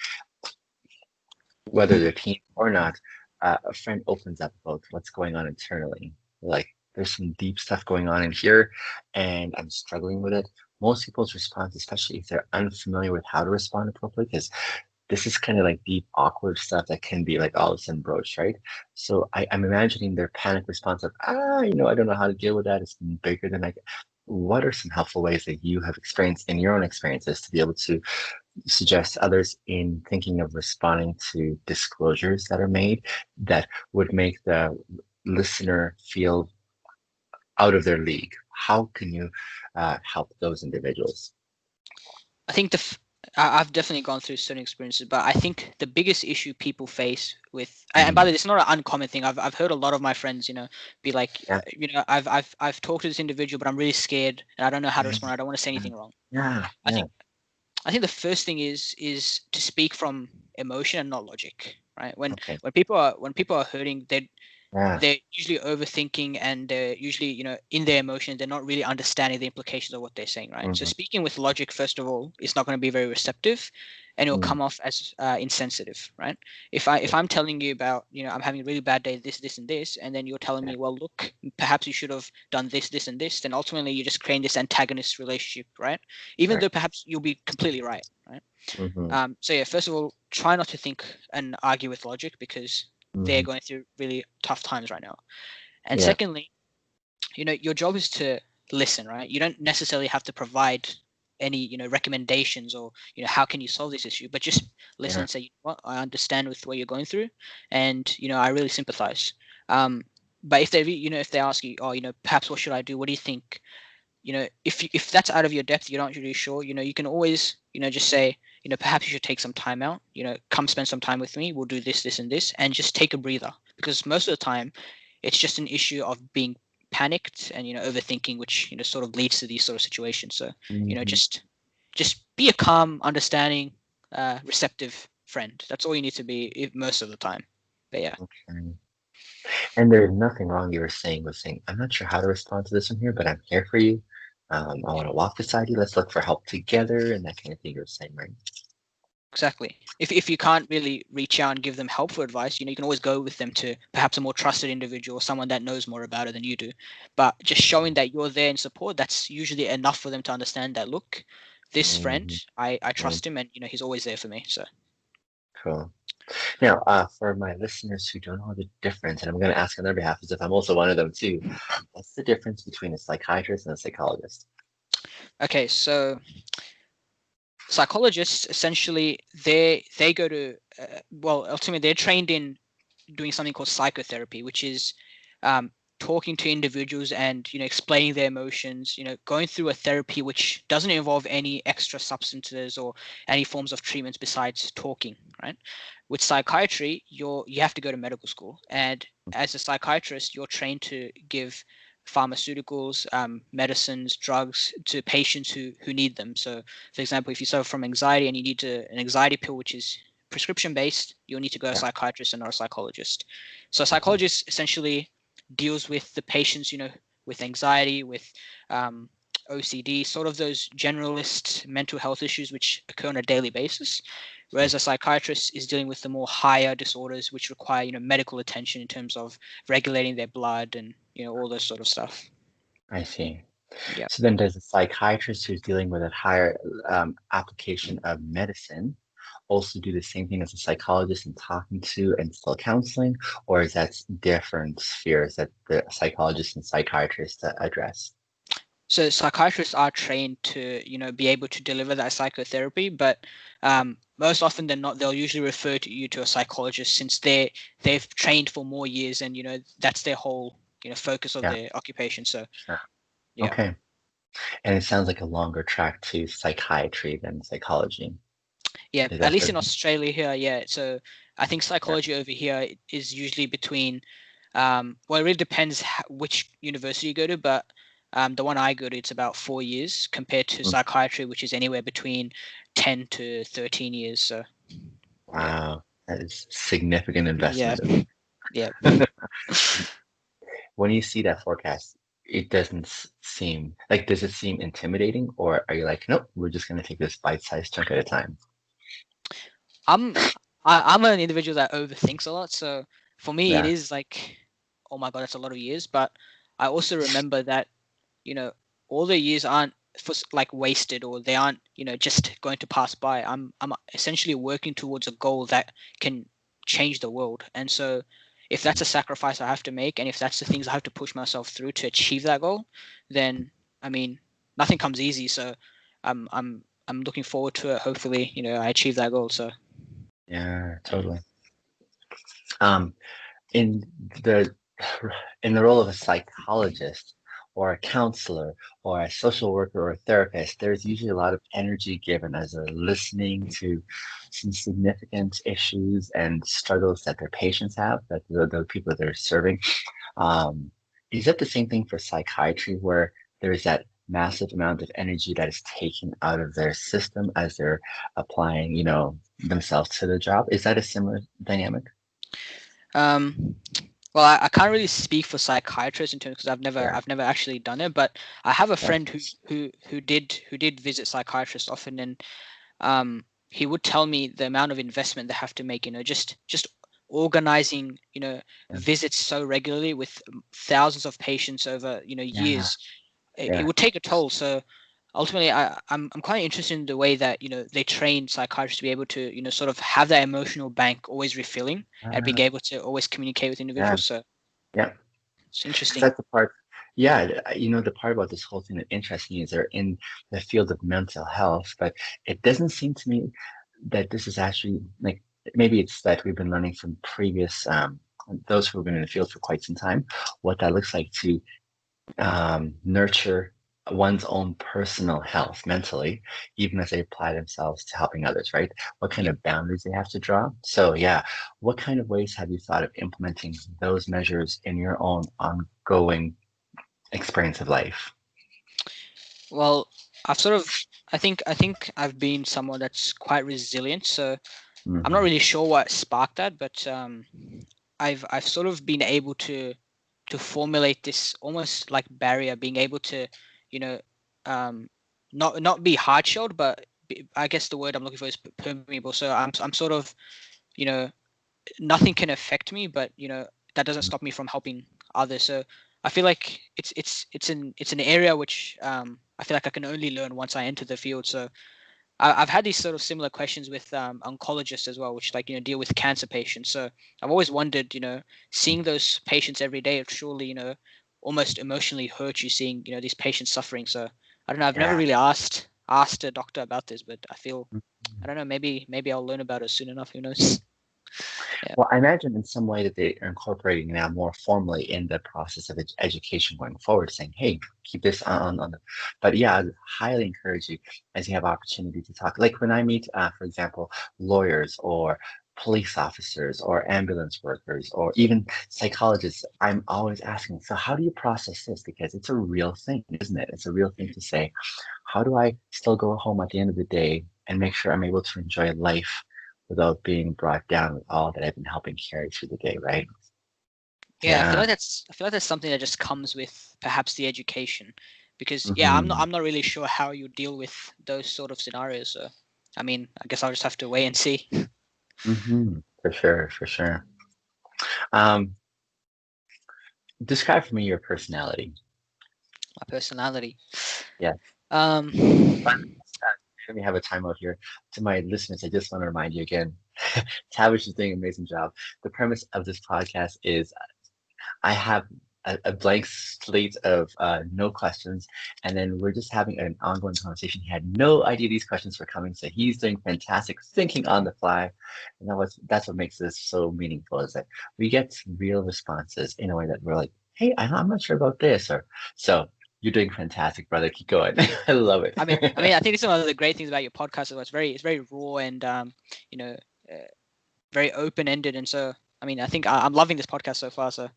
Speaker 1: whether they're teen or not, a friend opens up about what's going on internally. Like, there's some deep stuff going on in here, and I'm struggling with it. Most people's response, especially if they're unfamiliar with how to respond appropriately, because this is kind of like deep, awkward stuff that can be like all of a sudden broached, right? So I'm imagining their panic response of, I don't know how to deal with that. It's bigger than I can. What are some helpful ways that you have experienced in your own experiences to be able to suggest to others in thinking of responding to disclosures that are made that would make the listener feel out of their league? How can you help those individuals?
Speaker 2: I think I've definitely gone through certain experiences, but I think the biggest issue people face with, and by
Speaker 1: Mm.
Speaker 2: the way, it's not an uncommon thing. I've heard a lot of my friends, be like,
Speaker 1: Yeah,
Speaker 2: I've talked to this individual, but I'm really scared and I don't know how to
Speaker 1: yeah,
Speaker 2: respond. I don't want to say
Speaker 1: yeah,
Speaker 2: anything wrong.
Speaker 1: yeah,
Speaker 2: I
Speaker 1: yeah.
Speaker 2: think I think the first thing is to speak from emotion and not logic, right? When
Speaker 1: Okay,
Speaker 2: when people are hurting,
Speaker 1: yeah.
Speaker 2: they're usually overthinking, and they're usually in their emotions, they're not really understanding the implications of what they're saying, right? So
Speaker 1: Hmm.
Speaker 2: speaking with logic, first of all, is not going to be very receptive, and it'll
Speaker 1: Mm.
Speaker 2: come off as insensitive, right? If I'm telling you about, I'm having a really bad day, this and this, and then you're telling me, well, look, perhaps you should have done this and this, then ultimately you're just creating this antagonist relationship, right? Even
Speaker 1: Right.
Speaker 2: though perhaps you'll be completely right, right?
Speaker 1: Mm-hmm.
Speaker 2: So yeah, first of all, try not to think and argue with logic, because they're
Speaker 1: Mm-hmm.
Speaker 2: going through really tough times right now. And
Speaker 1: Yeah.
Speaker 2: secondly, your job is to listen, right? You don't necessarily have to provide any, recommendations, or, how can you solve this issue, but just listen
Speaker 1: Yeah.
Speaker 2: and say, what, I understand with what you're going through, and, I really sympathize. But if if they ask you, oh, perhaps what should I do? What do you think? If that's out of your depth, you're not really sure, you can always, just say, perhaps you should take some time out, come spend some time with me, we'll do this and this, and just take a breather, because most of the time it's just an issue of being panicked and, overthinking, which, sort of leads to these sort of situations. So,
Speaker 1: Mm-hmm.
Speaker 2: just be a calm, understanding, receptive friend. That's all you need to be, most of the time. But yeah.
Speaker 1: Okay. And there's nothing wrong you were saying with saying, I'm not sure how to respond to this one here, but I'm here for you. I want to walk beside you. Let's look for help together, and that kind of thing you were saying, right?
Speaker 2: Exactly. If you can't really reach out and give them helpful advice, you can always go with them to perhaps a more trusted individual, someone that knows more about it than you do. But just showing that you're there in support, that's usually enough for them to understand that, look, this friend,
Speaker 1: Mm-hmm.
Speaker 2: I
Speaker 1: Mm.
Speaker 2: trust him, and he's always there for me. So
Speaker 1: Cool. Now, for my listeners who don't know the difference, and I'm going to ask on their behalf as if I'm also one of them too, what's the difference between a psychiatrist and a psychologist?
Speaker 2: okay, so psychologists essentially, they go to well, ultimately they're trained in doing something called psychotherapy, which is um, talking to individuals and explaining their emotions. Going through a therapy which doesn't involve any extra substances or any forms of treatments besides talking. Right. With psychiatry, you have to go to medical school, and as a psychiatrist, you're trained to give pharmaceuticals, medicines, drugs to patients who need them. So, for example, if you suffer from anxiety and you need an anxiety pill, which is prescription based, you'll need to go to a
Speaker 1: Yeah.
Speaker 2: psychiatrist and not a psychologist. So a
Speaker 1: Mhm.
Speaker 2: psychologist essentially deals with the patients, with anxiety, with um, OCD, sort of those generalist mental health issues which occur on a daily basis.
Speaker 1: Yeah,
Speaker 2: Whereas a psychiatrist is dealing with the more higher disorders which require, medical attention in terms of regulating their blood and, all those sort of stuff.
Speaker 1: I see.
Speaker 2: Yeah.
Speaker 1: So then does a psychiatrist who's dealing with a higher application of medicine also do the same thing as a psychologist in talking to and still counseling, or is that different spheres that the psychologist and psychiatrist address?
Speaker 2: So psychiatrists are trained to, be able to deliver that psychotherapy, but most often than not, they'll usually refer to you to a psychologist, since they've trained for more years, and that's their whole focus of
Speaker 1: Yeah,
Speaker 2: their occupation. So
Speaker 1: sure.
Speaker 2: yeah,
Speaker 1: Okay. And it sounds like a longer track to psychiatry than psychology.
Speaker 2: yeah.
Speaker 1: Is
Speaker 2: At
Speaker 1: that
Speaker 2: least
Speaker 1: fair?
Speaker 2: in Australia here, yeah. So I think
Speaker 1: Yeah.
Speaker 2: psychology over here is usually between, well, it really depends which university you go to, but the one I go to, it's about 4 years compared to
Speaker 1: Mm.
Speaker 2: psychiatry, which is anywhere between 10 to 13 years. So yeah,
Speaker 1: Wow. That is significant
Speaker 2: yeah,
Speaker 1: investment.
Speaker 2: yeah.
Speaker 1: When you see that forecast, it doesn't seem like, does it seem intimidating, or are you like, nope, we're just going to take this bite-sized chunk at a time?
Speaker 2: I'm I'm an individual that overthinks a lot. So for me, it
Speaker 1: Yeah.
Speaker 2: is like, oh my god, that's a lot of years. But I also remember that you know all the years aren't like wasted, or they aren't just going to pass by. I'm essentially working towards a goal that can change the world. And so if that's a sacrifice I have to make, and if that's the things I have to push myself through to achieve that goal, then I mean nothing comes easy. So I'm looking forward to it. Hopefully, I achieve that goal. So
Speaker 1: Yeah,
Speaker 2: yeah.
Speaker 1: totally. Um, in the in the role of a psychologist or a counselor or a social worker or a therapist, there's usually a lot of energy given as they're listening to some significant issues and struggles that their patients have, that the people that they're serving. Um, is that the same thing for psychiatry, where there's that massive amount of energy that is taken out of their system as they're applying, themselves to the job? Is that a similar dynamic?
Speaker 2: Um, well, I can't really speak for psychiatrists in terms, because
Speaker 1: Sure.
Speaker 2: I've never actually done it, but I have a
Speaker 1: Yeah.
Speaker 2: friend who did visit psychiatrists often, and um, he would tell me the amount of investment they have to make, just organizing,
Speaker 1: Yeah.
Speaker 2: visits so regularly with thousands of patients over,
Speaker 1: Yeah.
Speaker 2: years. It
Speaker 1: Yeah.
Speaker 2: would take a toll. So ultimately, I'm quite interested in the way that, they train psychiatrists to be able to, sort of have that emotional bank always refilling and being
Speaker 1: Uh,
Speaker 2: able to always communicate with
Speaker 1: yeah.
Speaker 2: individuals. So
Speaker 1: Yeah.
Speaker 2: it's
Speaker 1: 'Cause
Speaker 2: interesting.
Speaker 1: that's the part. Yeah. The part about this whole thing that interests me is they're in the field of mental health, but it doesn't seem to me that this is actually like maybe it's that we've been learning from previous those who have been in the field for quite some time what that looks like to nurture one's own personal health mentally, even as they apply themselves to helping others, right? What kind
Speaker 2: Yeah.
Speaker 1: of boundaries they have to draw. So, yeah, what kind of ways have you thought of implementing those measures in your own ongoing experience of life?
Speaker 2: Well, I've sort of, I think I've been someone that's quite resilient. So I'm not
Speaker 1: Hmm.
Speaker 2: really sure what sparked that, but I've sort of been able to formulate this almost like barrier, being able to, you know, um, not be hard shelled, but I guess the word I'm looking for is permeable. So I'm sort of, you know, nothing can affect me, but that doesn't stop me from helping others. So I feel like it's an area which I feel like I can only learn once I enter the field. So I've had these sort of similar questions with oncologists as well, which like deal with cancer patients. So I've always wondered, seeing those patients every day, it surely almost emotionally hurt you seeing these patients suffering. So I don't know. I've never
Speaker 1: Yeah.
Speaker 2: really asked a doctor about this, but I feel I don't know. Maybe I'll learn about it soon enough. Who knows? Yeah.
Speaker 1: Well, I imagine in some way that they are incorporating now more formally in the process of education going forward, saying, "Hey, keep this on the." But yeah, I highly encourage you as you have opportunity to talk. Like when I meet, for example, lawyers or police officers or ambulance workers or even psychologists, I'm always asking, "So how do you process this?" Because it's a real thing, isn't it? It's a real thing
Speaker 2: Mhm.
Speaker 1: to say, "How do I still go home at the end of the day and make sure I'm able to enjoy life?" without being brought down with all that I've been helping carry through the day, right?
Speaker 2: Yeah,
Speaker 1: Yeah.
Speaker 2: I feel like that's something that just comes with perhaps the education, because yeah, I'm not
Speaker 1: Hmm.
Speaker 2: I'm not really sure how you deal with those sort of scenarios. So, I mean, I guess I'll just have to wait and see.
Speaker 1: Hmm. For sure, for sure. Um, Describe for me your personality.
Speaker 2: My personality.
Speaker 1: Yeah. But
Speaker 2: Um,
Speaker 1: let me have a timeout here. To my listeners, I just want to remind you again, Tavish is doing an amazing job. The premise of this podcast is I have a blank slate of no questions, and then we're just having an ongoing conversation. He had no idea these questions were coming, so he's doing fantastic thinking on the fly, and that's what makes this so meaningful. Is that we get real responses in a way that we're like, "Hey, I'm not sure about this," or so. You're doing fantastic, brother. Keep going. I love it.
Speaker 2: I think this is one of the great things about your podcast. It's very raw and you know, uh, very open ended, and so I mean, I think I'm loving this podcast so far. So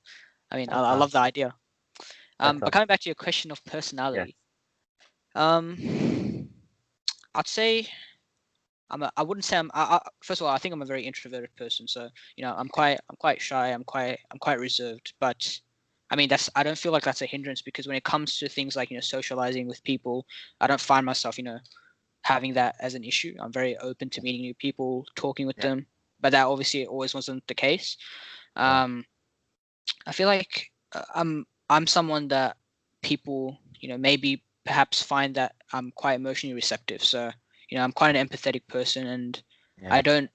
Speaker 2: I mean, I,
Speaker 1: That's
Speaker 2: I love the
Speaker 1: awesome.
Speaker 2: idea.
Speaker 1: That's
Speaker 2: But
Speaker 1: awesome.
Speaker 2: coming back to your question of
Speaker 1: Yes.
Speaker 2: personality, I'd say I wouldn't say first of all, I think I'm a very introverted person. So I'm quite shy. I'm quite reserved. But I mean, I don't feel like that's a hindrance, because when it comes to things like socializing with people, I don't find myself having that as an issue. I'm very open to meeting new people, talking with
Speaker 1: Yeah.
Speaker 2: them. But that obviously always wasn't the case.
Speaker 1: Yeah.
Speaker 2: Um, I feel like I'm someone that people maybe perhaps find that I'm quite emotionally receptive. So I'm quite an empathetic person, and I
Speaker 1: Yeah.
Speaker 2: don't.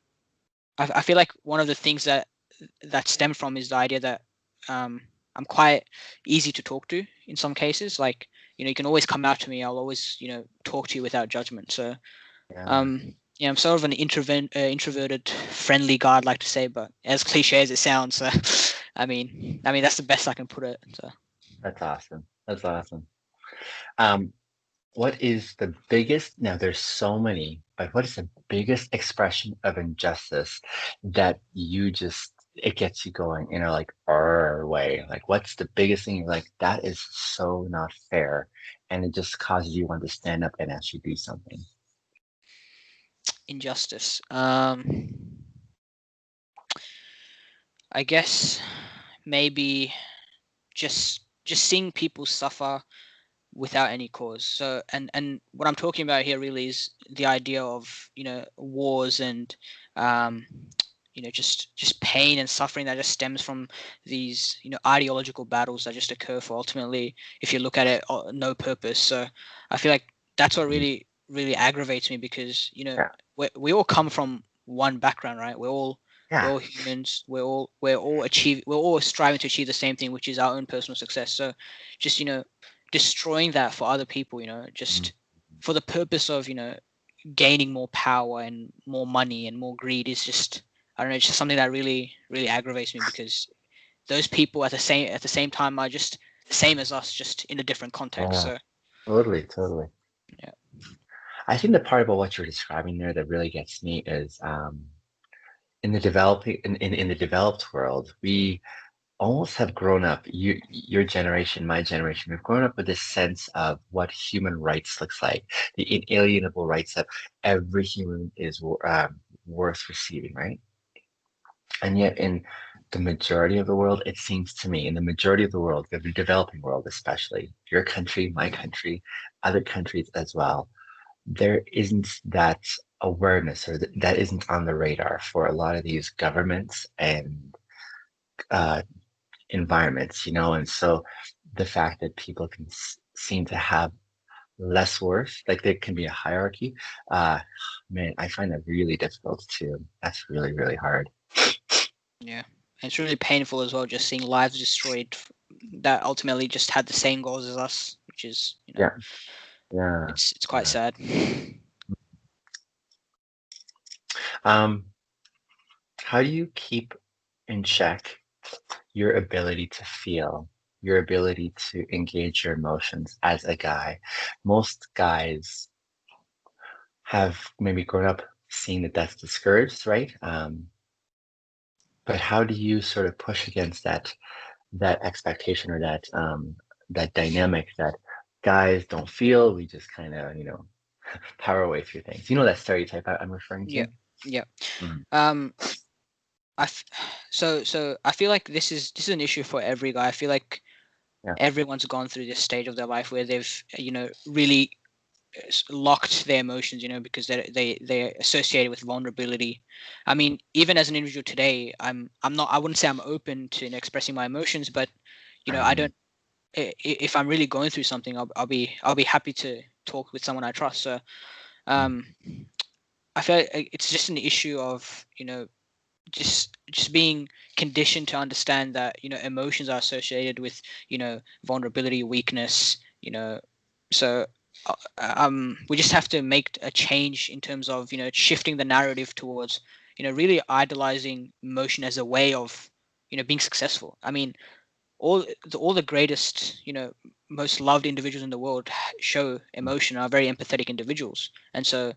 Speaker 2: I feel like one of the things that stem from is the idea that I'm quite easy to talk to in some cases. Like you can always come out to me. I'll always talk to you without judgment. So
Speaker 1: Yeah.
Speaker 2: I'm sort of an introverted, friendly guy, I'd like to say, but as cliche as it sounds, I mean that's the best I can put it. So
Speaker 1: That's awesome. That's awesome. Um, What is the biggest, now there's so many, but what is the biggest expression of injustice that you just, it gets you going in a like, way? Like, what's the biggest thing you're like, that is so not fair. And it just causes you want to stand up and actually do something.
Speaker 2: injustice. I guess maybe just seeing people suffer without any cause. So and what I'm talking about here really is the idea of wars and just pain and suffering that just stems from these ideological battles that just occur for ultimately, if you look at it, no purpose. So I feel like that's what
Speaker 1: Mhm.
Speaker 2: really aggravates me, because
Speaker 1: Yeah.
Speaker 2: we all come from one background, right? We're
Speaker 1: Yeah.
Speaker 2: all humans. We're all striving to achieve the same thing, which is our own personal success. So just destroying that for other people,
Speaker 1: Mhm.
Speaker 2: just for the purpose of gaining more power and more money and more greed, is just, I don't know, it's just something that really aggravates me, because those people at the same time are just the same as us, just in a different context.
Speaker 1: Yeah.
Speaker 2: So
Speaker 1: Totally. Totally.
Speaker 2: yeah.
Speaker 1: I think the part about what you're describing there that really gets me is in the developing in the developed world, we almost have grown up, your generation, my generation, we've grown up with this sense of what human rights looks like, the inalienable rights that every human is worth receiving, right? And yet, in the majority of the world, it seems to me, in the majority of the world, the developing world especially, your country, my country, other countries as well, there isn't that awareness or that isn't on the radar for a lot of these governments and uh, environments, and so the fact that people can seem to have less worth, like there can be a hierarchy, uh, man, I find that really difficult too. That's really, really hard.
Speaker 2: Yeah, and it's really painful as well, just seeing lives destroyed that ultimately just had the same goals as us, which is,
Speaker 1: Yeah, yeah,
Speaker 2: it's quite
Speaker 1: yeah.
Speaker 2: sad.
Speaker 1: Um, how do you keep in check your ability to feel, your ability to engage your emotions as a guy? Most guys have maybe grown up seeing that that's discouraged, right? But how do you sort of push against that expectation or that dynamic that guys don't feel? We just kind of power away through things. You know that stereotype I'm referring
Speaker 2: Yeah,
Speaker 1: to?
Speaker 2: yeah.
Speaker 1: Mhm.
Speaker 2: Um, I f- so I feel like this is an issue for every guy. I feel like
Speaker 1: Yeah.
Speaker 2: everyone's gone through this stage of their life where they've really locked their emotions, because they're associated with vulnerability. I mean, even as an individual today, I wouldn't say I'm open to expressing my emotions, but I
Speaker 1: Um,
Speaker 2: don't, if I'm really going through something, I'll be happy to talk with someone I trust. So
Speaker 1: mm,
Speaker 2: um I feel like it's just an issue of just being conditioned to understand that emotions are associated with vulnerability, weakness, so we just have to make a change in terms of shifting the narrative towards really idolizing emotion as a way of being successful. I mean, all the greatest, most loved individuals in the world show
Speaker 1: mm,
Speaker 2: emotion, are very empathetic individuals. And so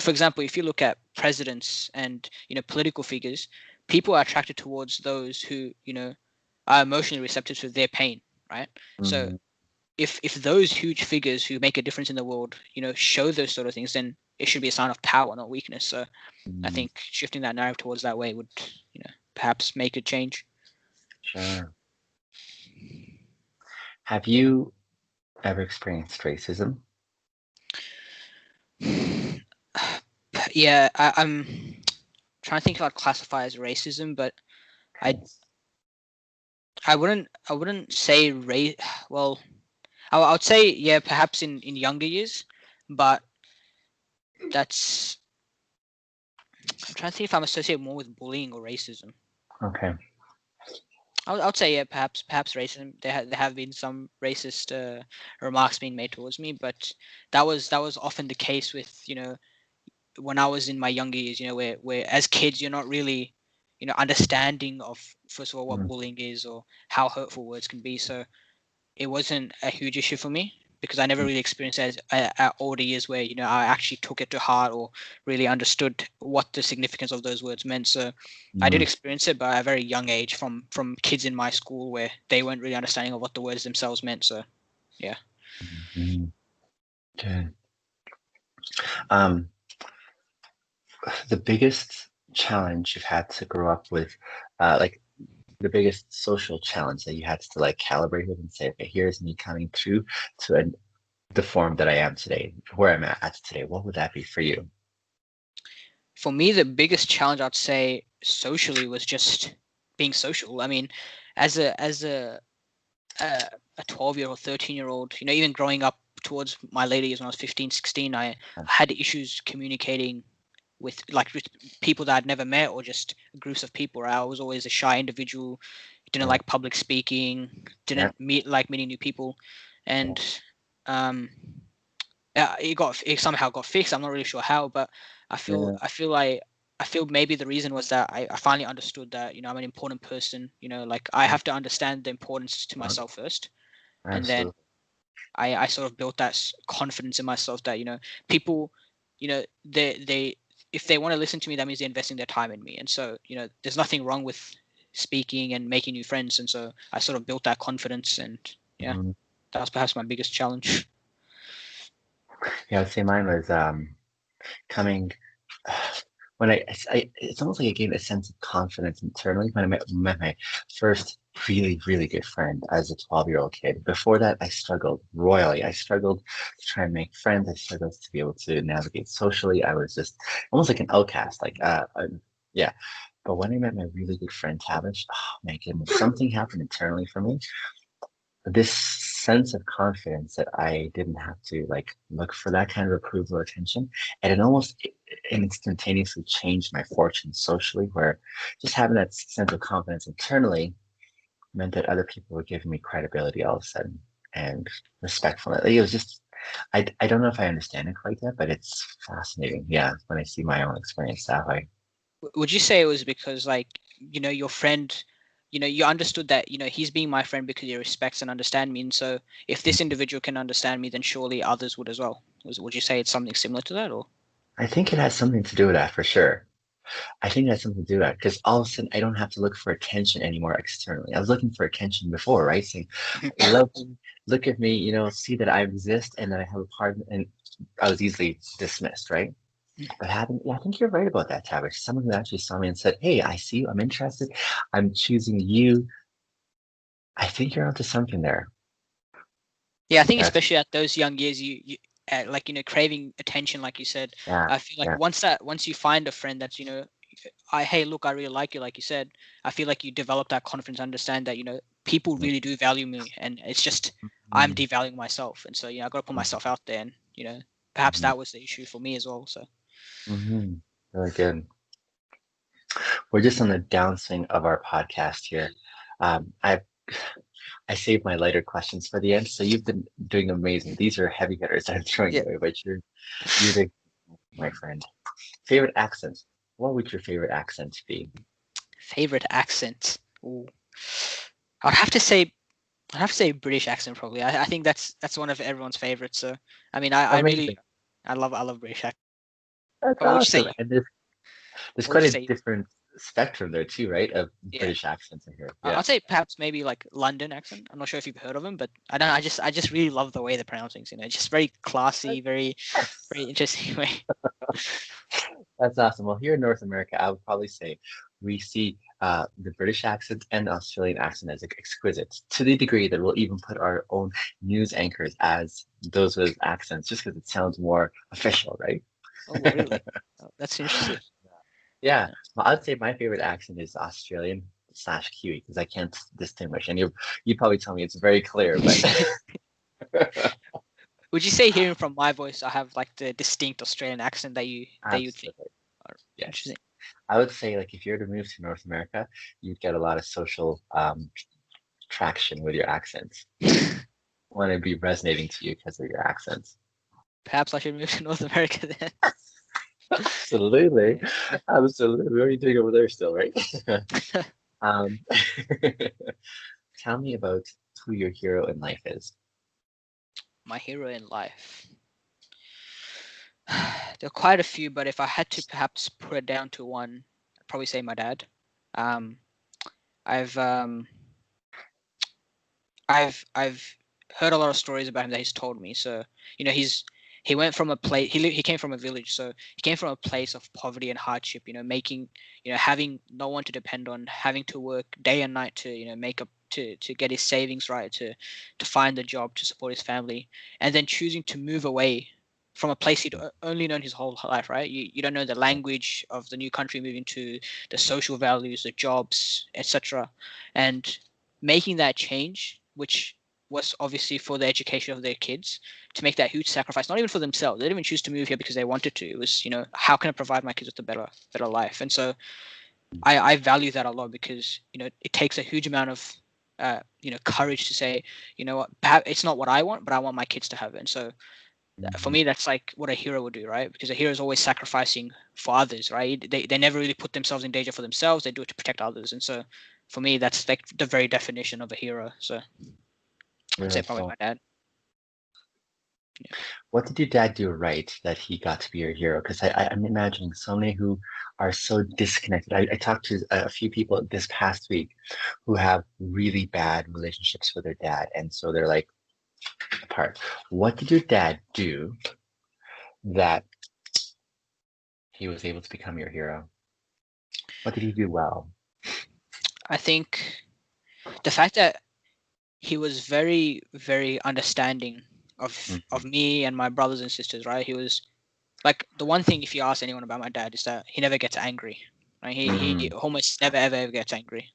Speaker 2: for example, if you look at presidents and political figures, people are attracted towards those who are emotionally receptive to their pain, right? So
Speaker 1: mm,
Speaker 2: if those huge figures who make a difference in the world show those sort of things, then it should be a sign of power, not weakness. So I
Speaker 1: mm,
Speaker 2: think shifting that narrative towards that way would perhaps make a change.
Speaker 1: sure. Have you ever experienced racism?
Speaker 2: Yeah, I'm trying to think if I'd classify as racism, but I
Speaker 1: Okay.
Speaker 2: I wouldn't say well, I would say, yeah, perhaps in younger years, but that's I'm trying to think if I'm associated more with bullying or racism.
Speaker 1: Okay.
Speaker 2: I would say, yeah, perhaps racism. There have been some racist remarks being made towards me, but that was often the case with when I was in my younger years. Where as kids you're not really understanding of, first of all, what
Speaker 1: Mm,
Speaker 2: bullying is or how hurtful words can be. So it wasn't a huge issue for me, because I never
Speaker 1: mm,
Speaker 2: really experienced it at older years where I actually took it to heart or really understood what the significance of those words meant. So I did
Speaker 1: mm,
Speaker 2: experience it, but at a very young age, from kids in my school where they weren't really understanding of what the words themselves meant. So yeah.
Speaker 1: mm. Okay. Um, the biggest challenge you've had to grow up with, like the biggest social challenge that you had to like calibrate with and say, okay, here's me coming through to the form that I am today, where I'm at today, what would that be for you?
Speaker 2: For me, the biggest challenge I'd say socially was just being social. I mean, as a 12-year-old, 13-year-old, even growing up towards my later years when I was 15, 16, I had issues communicating with people that I'd never met or just groups of people. Right? I was always a shy individual, didn't
Speaker 1: Yeah,
Speaker 2: like public speaking,
Speaker 1: yeah,
Speaker 2: didn't like meeting new people,
Speaker 1: yeah,
Speaker 2: and um, it somehow got fixed. I'm not really sure how, but
Speaker 1: yeah.
Speaker 2: I feel maybe the reason was that I finally understood that I'm an important person. Like I have to understand the importance to myself first, and then
Speaker 1: Absolutely.
Speaker 2: I sort of built that confidence in myself that people, they if they want to listen to me, that means they're investing their time in me, and so there's nothing wrong with speaking and making new friends, and so I sort of built that confidence, and yeah,
Speaker 1: Mhm.
Speaker 2: that was perhaps my biggest challenge.
Speaker 1: Yeah, I would say mine was coming when it's almost like I gained a sense of confidence internally when I met my first really, really good friend as a 12-year-old kid. Before that, I struggled royally. I struggled to try and make friends. I struggled to be able to navigate socially. I was just almost like an outcast. Yeah. But when I met my really good friend Tabish, oh my goodness, something happened internally for me, this sense of confidence that I didn't have to like look for that kind of approval or attention. And it almost instantaneously changed my fortune socially, where just having that sense of confidence internally meant that other people were giving me credibility all of a sudden and respectfulness. It was just, I don't know if I understand it quite yet, but it's fascinating. Yeah, when I see my own experience that way.
Speaker 2: Would you say it was because your friend, you understood that he's being my friend because he respects and understands me, and so if this individual can understand me, then surely others would as well. Would you say it's something similar to that, or?
Speaker 1: I think it has something to do with that for sure. I think that's something to do with that because all of a sudden I don't have to look for attention anymore externally. I was looking for attention before, right? Saying, love me, look at me, see that I exist and that I have a part, and I was easily dismissed, right? But yeah, I think you're right about that, Tavish. Someone who actually saw me and said, "Hey, I see you. I'm interested. I'm choosing you." I think you're onto something there.
Speaker 2: Yeah, I think
Speaker 1: That's
Speaker 2: especially at those young years, you like craving attention, like you said.
Speaker 1: yeah,
Speaker 2: I feel like
Speaker 1: yeah,
Speaker 2: once you find a friend that's hey, look, I really like you, like you said. I feel like you develop that confidence, understand that people really do value me, and it's just I'm
Speaker 1: mm-hmm,
Speaker 2: devaluing myself, and so I got to put myself out there, and perhaps
Speaker 1: mm-hmm,
Speaker 2: that was the issue for me as well. So
Speaker 1: mm-hmm. Really good. We're just on the downswing of our podcast here. I saved my lighter questions for the end, so you've been doing amazing. These are heavy hitters I'm throwing
Speaker 2: yeah,
Speaker 1: away, but you're the my friend. Favorite accent? What would your favorite accent be?
Speaker 2: favorite accent. Ooh. I'd have to say I'd have to say British accent probably. I think that's one of everyone's favorites. So I mean, I
Speaker 1: Amazing.
Speaker 2: really I love British accent.
Speaker 1: That's
Speaker 2: But what would you
Speaker 1: awesome.
Speaker 2: say?
Speaker 1: And there's
Speaker 2: What would
Speaker 1: quite
Speaker 2: you
Speaker 1: a
Speaker 2: say?
Speaker 1: different spectrum there too, right? Of
Speaker 2: Yeah.
Speaker 1: British accents in here. Yeah.
Speaker 2: I'd say perhaps maybe like London accent. I'm not sure if you've heard of him, but I don't. I just really love the way they pronounce things. Just very classy, very interesting way.
Speaker 1: That's awesome. Well, here in North America, I would probably say we see the British accent and the Australian accent as exquisite to the degree that we'll even put our own news anchors as those with accents just because it sounds more official, right?
Speaker 2: Oh, really? Oh, that's interesting.
Speaker 1: Yeah,
Speaker 2: Yeah.
Speaker 1: well, I'd say my favorite accent is Australian slash Kiwi because I can't distinguish. And you'd probably tell me it's very clear, but
Speaker 2: Would you say hearing from my voice, I have like the distinct Australian accent that you think?
Speaker 1: absolutely.
Speaker 2: Are
Speaker 1: Yes.
Speaker 2: interesting.
Speaker 1: I would say like if you were to move to North America, you'd get a lot of social traction with your accents. Want to be resonating to you because of your accents.
Speaker 2: Perhaps I should move to North America then.
Speaker 1: Absolutely.
Speaker 2: Yeah.
Speaker 1: Absolutely. What are you doing over there still, right? Um, tell me about who your hero in life is.
Speaker 2: My hero in life. There are quite a few, but if I had to perhaps put it down to one, I'd probably say my dad. Um, I've um, I've heard a lot of stories about him that he's told me. So he went from a place he came from a village, so he came from a place of poverty and hardship. Making having no one to depend on, having to work day and night to make up to get his savings right, to find a job to support his family, and then choosing to move away from a place he'd only known his whole life, right? You don't know the language of the new country, moving to the social values, the jobs, etc., and making that change, which was obviously for the education of their kids, to make that huge sacrifice, not even for themselves. They didn't even choose to move here because they wanted to. It was, how can I provide my kids with a better life? And so I value that a lot, because it takes a huge amount of courage to say, what, it's not what I want, but I want my kids to have it. And so for me, that's like what a hero would do, right? Because a hero is always sacrificing for others, right? They never really put themselves in danger for themselves. They do it to protect others. And so for me, that's like the very definition of a hero. So I'd say probably
Speaker 1: Beautiful.
Speaker 2: my dad.
Speaker 1: What did your dad do right that he got to be your hero? Because I'm imagining so many who are so disconnected. I talked to a few people this past week who have really bad relationships with their dad, and so they're like apart. What did your dad do that he was able to become your hero? What did he do well?
Speaker 2: I think the fact that he was very, very understanding of me and my brothers and sisters, right? He was like, the one thing, if you ask anyone about my dad, is that he never gets angry, right? He almost never ever gets angry,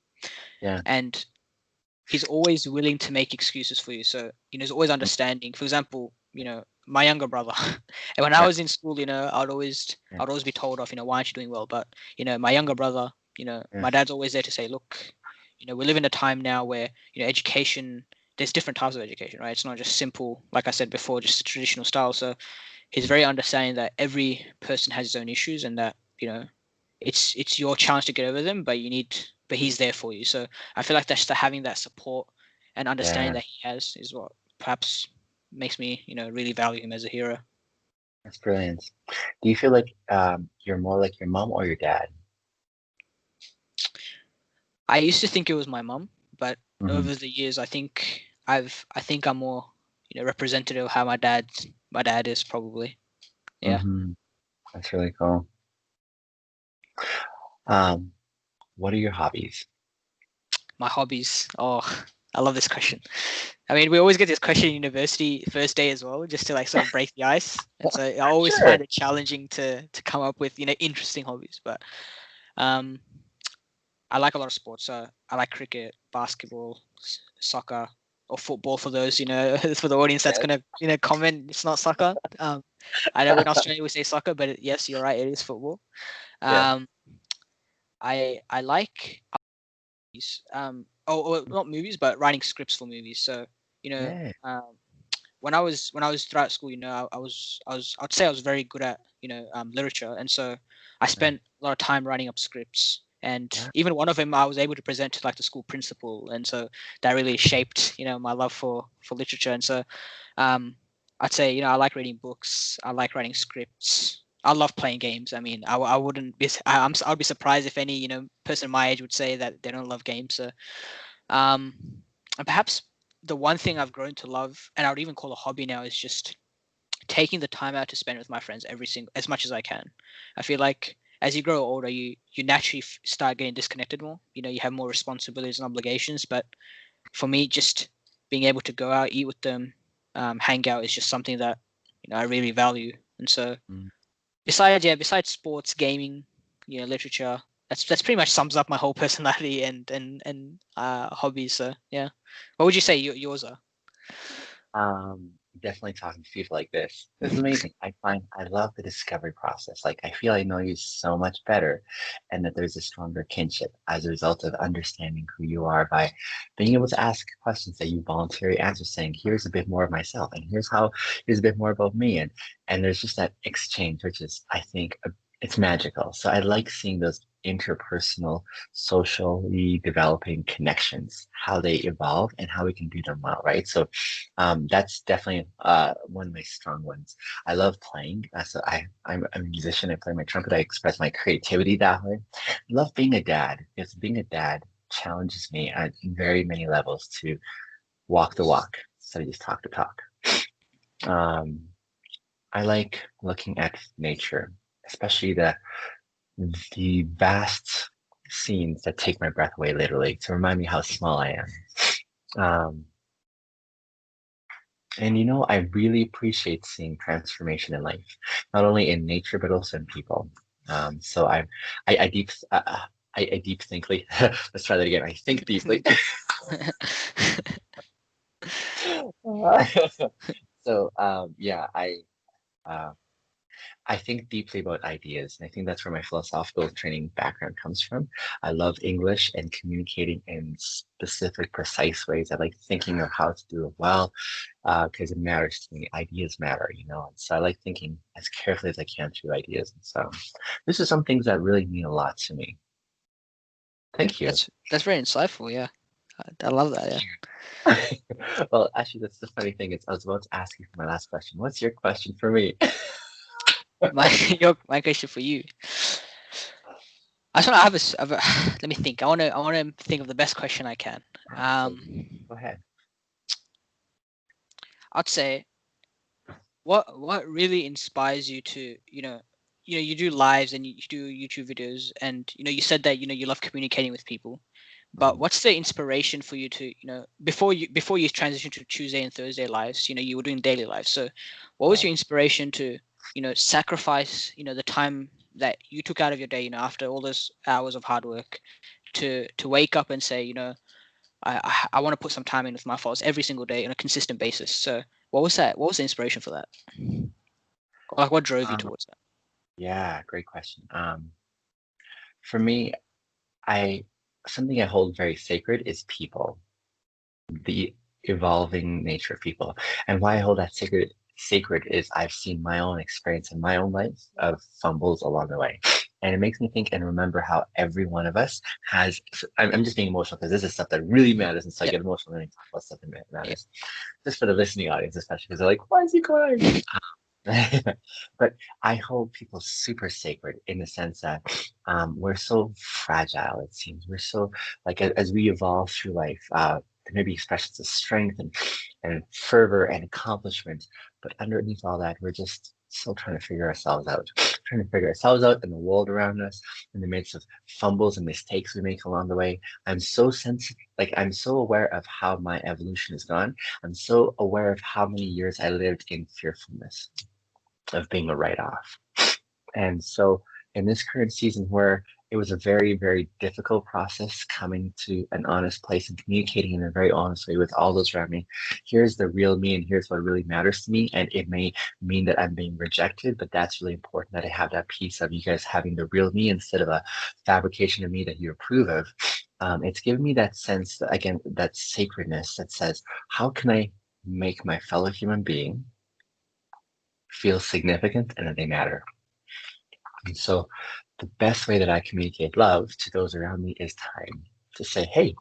Speaker 1: Yeah.
Speaker 2: and he's always willing to make excuses for you. So he's always understanding. For example, my younger brother, and when I
Speaker 1: Yeah.
Speaker 2: was in school, I'd always be told off, why aren't you doing well? But my younger brother, my dad's always there to say, look, we live in a time now where education, there's different types of education, right? It's not just simple, like I said before, just the traditional style. So he's very understanding that every person has his own issues, and that it's your challenge to get over them, but he's there for you. So I feel like that's having that support and understanding
Speaker 1: Yeah.
Speaker 2: that he has is what perhaps makes me really value him as a hero.
Speaker 1: That's brilliant. Do you feel like you're more like your mom or your dad?
Speaker 2: I used to think it was my mum, but
Speaker 1: Mm-hmm.
Speaker 2: over the years, I think I'm more representative of how my dad is, probably. Yeah.
Speaker 1: Mm-hmm. That's really cool. What are your hobbies?
Speaker 2: My hobbies. Oh, I love this question. I mean, we always get this question in university first day as well, just to like sort of break the ice. And so I always
Speaker 1: Sure.
Speaker 2: find it challenging to come up with interesting hobbies. But um, I like a lot of sports. So I like cricket, basketball, soccer, or football, for those for the audience that's
Speaker 1: Yes.
Speaker 2: gonna comment. It's not soccer. I know in Australia we say soccer, but yes, you're right. It is football.
Speaker 1: Yeah.
Speaker 2: Um, I like not movies, but writing scripts for movies. So you know
Speaker 1: Yeah.
Speaker 2: um, when I was throughout school, I'd say I was very good at literature, and so I
Speaker 1: Yeah.
Speaker 2: spent a lot of time writing up scripts. And
Speaker 1: Yeah.
Speaker 2: even one of them I was able to present to like the school principal, and so that really shaped my love for literature. And so um, I'd say I like reading books, I like writing scripts. I love playing games. I mean, I wouldn't be I'd be surprised if any person my age would say that they don't love games. So um, and perhaps the one thing I've grown to love, and I would even call a hobby now, is just taking the time out to spend with my friends as much as I can. I feel like as you grow older, you naturally start getting disconnected more. You have more responsibilities and obligations. But for me, just being able to go out, eat with them, hang out, is just something that I really value. And so
Speaker 1: Mm.
Speaker 2: besides sports, gaming, literature, that's pretty much sums up my whole personality and hobbies. So yeah, what would you say yours are?
Speaker 1: Definitely talking to people like this. This is amazing. I love the discovery process. Like I feel I know you so much better, and that there's a stronger kinship as a result of understanding who you are by being able to ask questions that you voluntarily answer, saying, "Here's a bit more of myself, and here's a bit more about me," and there's just that exchange, which is, I think, it's magical. So I like seeing those interpersonal, socially developing connections, how they evolve and how we can do them well, right? So that's definitely one of my strong ones. I love playing. So I'm a musician. I play my trumpet. I express my creativity that way. I love being a dad, because being a dad challenges me at very many levels to walk the walk instead of just talk the talk. Um, I like looking at nature, especially the vast scenes that take my breath away, literally, to remind me how small I am. Um, and you know, I really appreciate seeing transformation in life, not only in nature but also in people. So I deep, I deep thinkly. Let's try that again. I think deeply. So yeah, uh, I think deeply about ideas, and I think that's where my philosophical training background comes from. I love English and communicating in specific, precise ways. I like thinking of how to do it well, because it matters to me. Ideas matter, you know, and so I like thinking as carefully as I can through ideas. And so this is some things that really mean a lot to me. Thank you.
Speaker 2: That's very insightful. Yeah, I love that. Yeah.
Speaker 1: Well, actually, that's the funny thing is I was about to ask you for my last question. What's your question for me?
Speaker 2: My my question for you. I just want to have let me think. I want to think of the best question I can.
Speaker 1: Go ahead.
Speaker 2: I'd say what really inspires you to you do lives and you do YouTube videos, and you said that you love communicating with people, but
Speaker 1: Mhm.
Speaker 2: what's the inspiration for you to before you transition to Tuesday and Thursday lives, you were doing daily lives, so what was
Speaker 1: Right.
Speaker 2: your inspiration to sacrifice the time that you took out of your day, after all those hours of hard work, to wake up and say, I want to put some time in with my followers every single day on a consistent basis. So what was that? What was the inspiration for that? Or like what drove you
Speaker 1: Um,
Speaker 2: towards that?
Speaker 1: yeah, great question. For me, I something I hold very sacred is people, the evolving nature of people. And why I hold that sacred is I've seen my own experience in my own life of fumbles along the way. And it makes me think and remember how every one of us has. I'm just being emotional because this is stuff that really matters. And so I
Speaker 2: Yeah,
Speaker 1: get emotional when I talk about stuff that
Speaker 2: yeah,
Speaker 1: matters. Just for the listening audience, especially because they're like, why is he crying? But I hold people super sacred in the sense that we're so fragile, it seems. We're so, like, as we evolve through life, there may be expressions of strength and fervor and accomplishment, but underneath all that, we're just still trying to figure ourselves out, trying to figure ourselves out in the world around us, in the midst of fumbles and mistakes we make along the way. I'm so sensitive, like, I'm so aware of how my evolution has gone. I'm so aware of how many years I lived in fearfulness of being a write-off. And so in this current season where it was a very, very difficult process coming to an honest place and communicating in a very honest way with all those around me, here's the real me and here's what really matters to me. And it may mean that I'm being rejected, but that's really important that I have that piece of you guys having the real me instead of a fabrication of me that you approve of. It's given me that sense, that, again, that sacredness that says, how can I make my fellow human being feel significant and that they matter? And so the best way that I communicate love to those around me is time. To say, hey,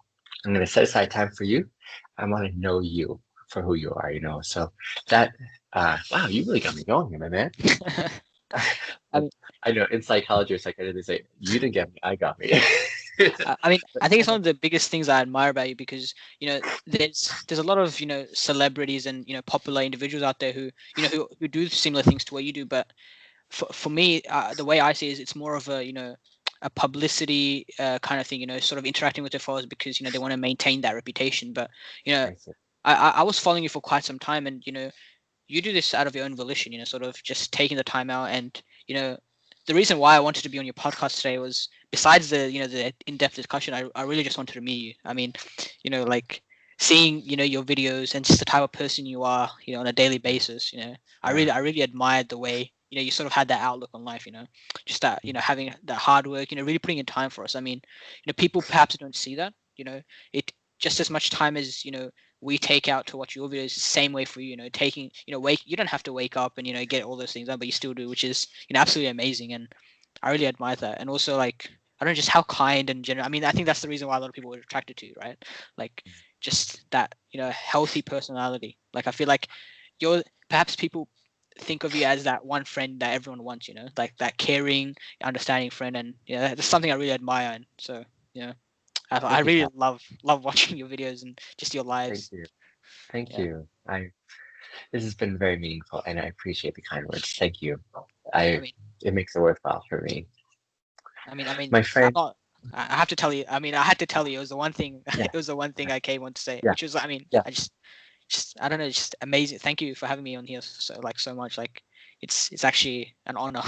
Speaker 1: I'm going to set aside time for you. I want to know you for who you are, you know. So that, wow, you really got me going here, my man.
Speaker 2: I mean,
Speaker 1: I know in psychology or psychiatry, they say, you didn't get me, I got me.
Speaker 2: I think it's one of the biggest things I admire about you, because there's a lot of celebrities and popular individuals out there who who do similar things to what you do, but for me, the way I see it is it's more of a a publicity kind of thing, sort of interacting with their followers because they want to maintain that reputation. But you know,
Speaker 1: I see.
Speaker 2: I was following you for quite some time, and you do this out of your own volition, sort of just taking the time out. And the reason why I wanted to be on your podcast today was, besides the the in-depth discussion, I really just wanted to meet you. I mean, like seeing your videos and just the type of person you are, on a daily basis.
Speaker 1: Yeah,
Speaker 2: I really admired the way you sort of had that outlook on life. Just that having that hard work. Really putting in time for us. I mean, people perhaps don't see that. It just as much time as we take out to watch your videos, the same way for you. Taking wake, you don't have to wake up and get all those things done, but you still do, which is absolutely amazing. And I really admire that. And also, like, I don't know, just how kind and generous. I mean, I think that's the reason why a lot of people are attracted to you, right? Like, just that healthy personality. Like, I feel like you're perhaps people think of you as that one friend that everyone wants. Like that caring, understanding friend. And that's something I really admire. And so I
Speaker 1: thank you,
Speaker 2: really
Speaker 1: Tom.
Speaker 2: love watching your videos and just your
Speaker 1: Thank
Speaker 2: lives.
Speaker 1: you. Thank
Speaker 2: Yeah.
Speaker 1: you. This has been very meaningful and I appreciate the kind words. Thank you.
Speaker 2: I
Speaker 1: I,
Speaker 2: mean,
Speaker 1: it makes it worthwhile for me.
Speaker 2: I mean,
Speaker 1: My
Speaker 2: I'm
Speaker 1: friend,
Speaker 2: not. I have to tell you. I mean, I had to tell you. It was the one thing.
Speaker 1: Yeah,
Speaker 2: It was the one thing I came on to say,
Speaker 1: yeah,
Speaker 2: which was, I mean,
Speaker 1: yeah.
Speaker 2: I just I don't know, just amazing. Thank you for having me on here so much. Like, it's actually an honor.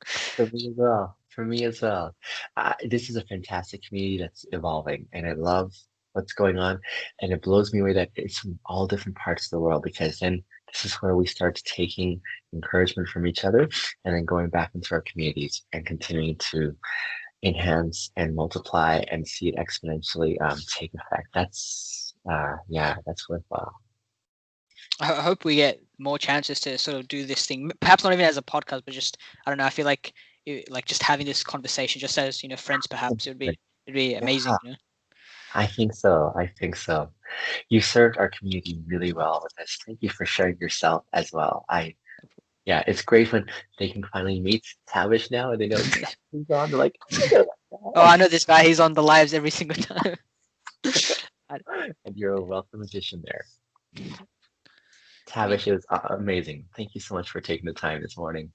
Speaker 1: For me as well. For me as well. This is a fantastic community that's evolving, and I love what's going on. And it blows me away that it's from all different parts of the world because then this is where we start taking encouragement from each other and then going back into our communities and continuing to enhance and multiply and see it exponentially take effect. Yeah, that's worthwhile.
Speaker 2: I hope we get more chances to sort of do this thing. Perhaps not even as a podcast, but just I don't know. I feel like like just having this conversation, just as friends. Perhaps it'd be amazing.
Speaker 1: Yeah, I think so. I think so. You served our community really well with this. Thank you for sharing yourself as well. Yeah, it's great when they can finally meet Taabish now and they know he's on. They're like, oh, I know
Speaker 2: Oh, I
Speaker 1: that
Speaker 2: know this guy. He's on the lives every single time. I-
Speaker 1: guy. And you're a welcome addition there.
Speaker 2: I mean,
Speaker 1: Tavish is amazing. Thank you so much for taking the time this morning,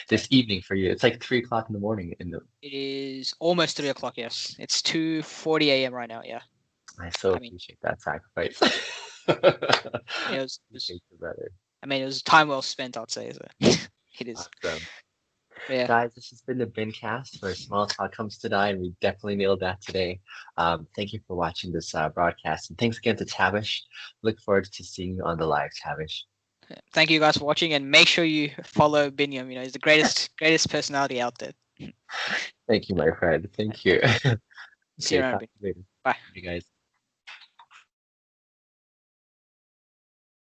Speaker 1: this evening for you. It's like 3 o'clock in the morning.
Speaker 2: it is almost 3 o'clock. Yes, it's 2:40 a.m. right now. Yeah.
Speaker 1: I so
Speaker 2: I mean,
Speaker 1: appreciate that sacrifice.
Speaker 2: it was.
Speaker 1: Appreciate you, brother.
Speaker 2: I mean, it was time well spent. I'd say. So. It is.
Speaker 1: Awesome.
Speaker 2: But yeah.
Speaker 1: Guys, this has been the Bincast where small talk comes to die, and we definitely nailed that today. Thank you for watching this broadcast, and thanks again to Tavish. Look forward to seeing you on the live, Tavish.
Speaker 2: Thank you guys for watching, and make sure you follow Binyam. He's the greatest personality out there.
Speaker 1: Thank you, my friend. Thank you.
Speaker 2: See you
Speaker 1: Okay,
Speaker 2: around.
Speaker 1: talk to you later.
Speaker 2: Bye.
Speaker 1: Bye, guys.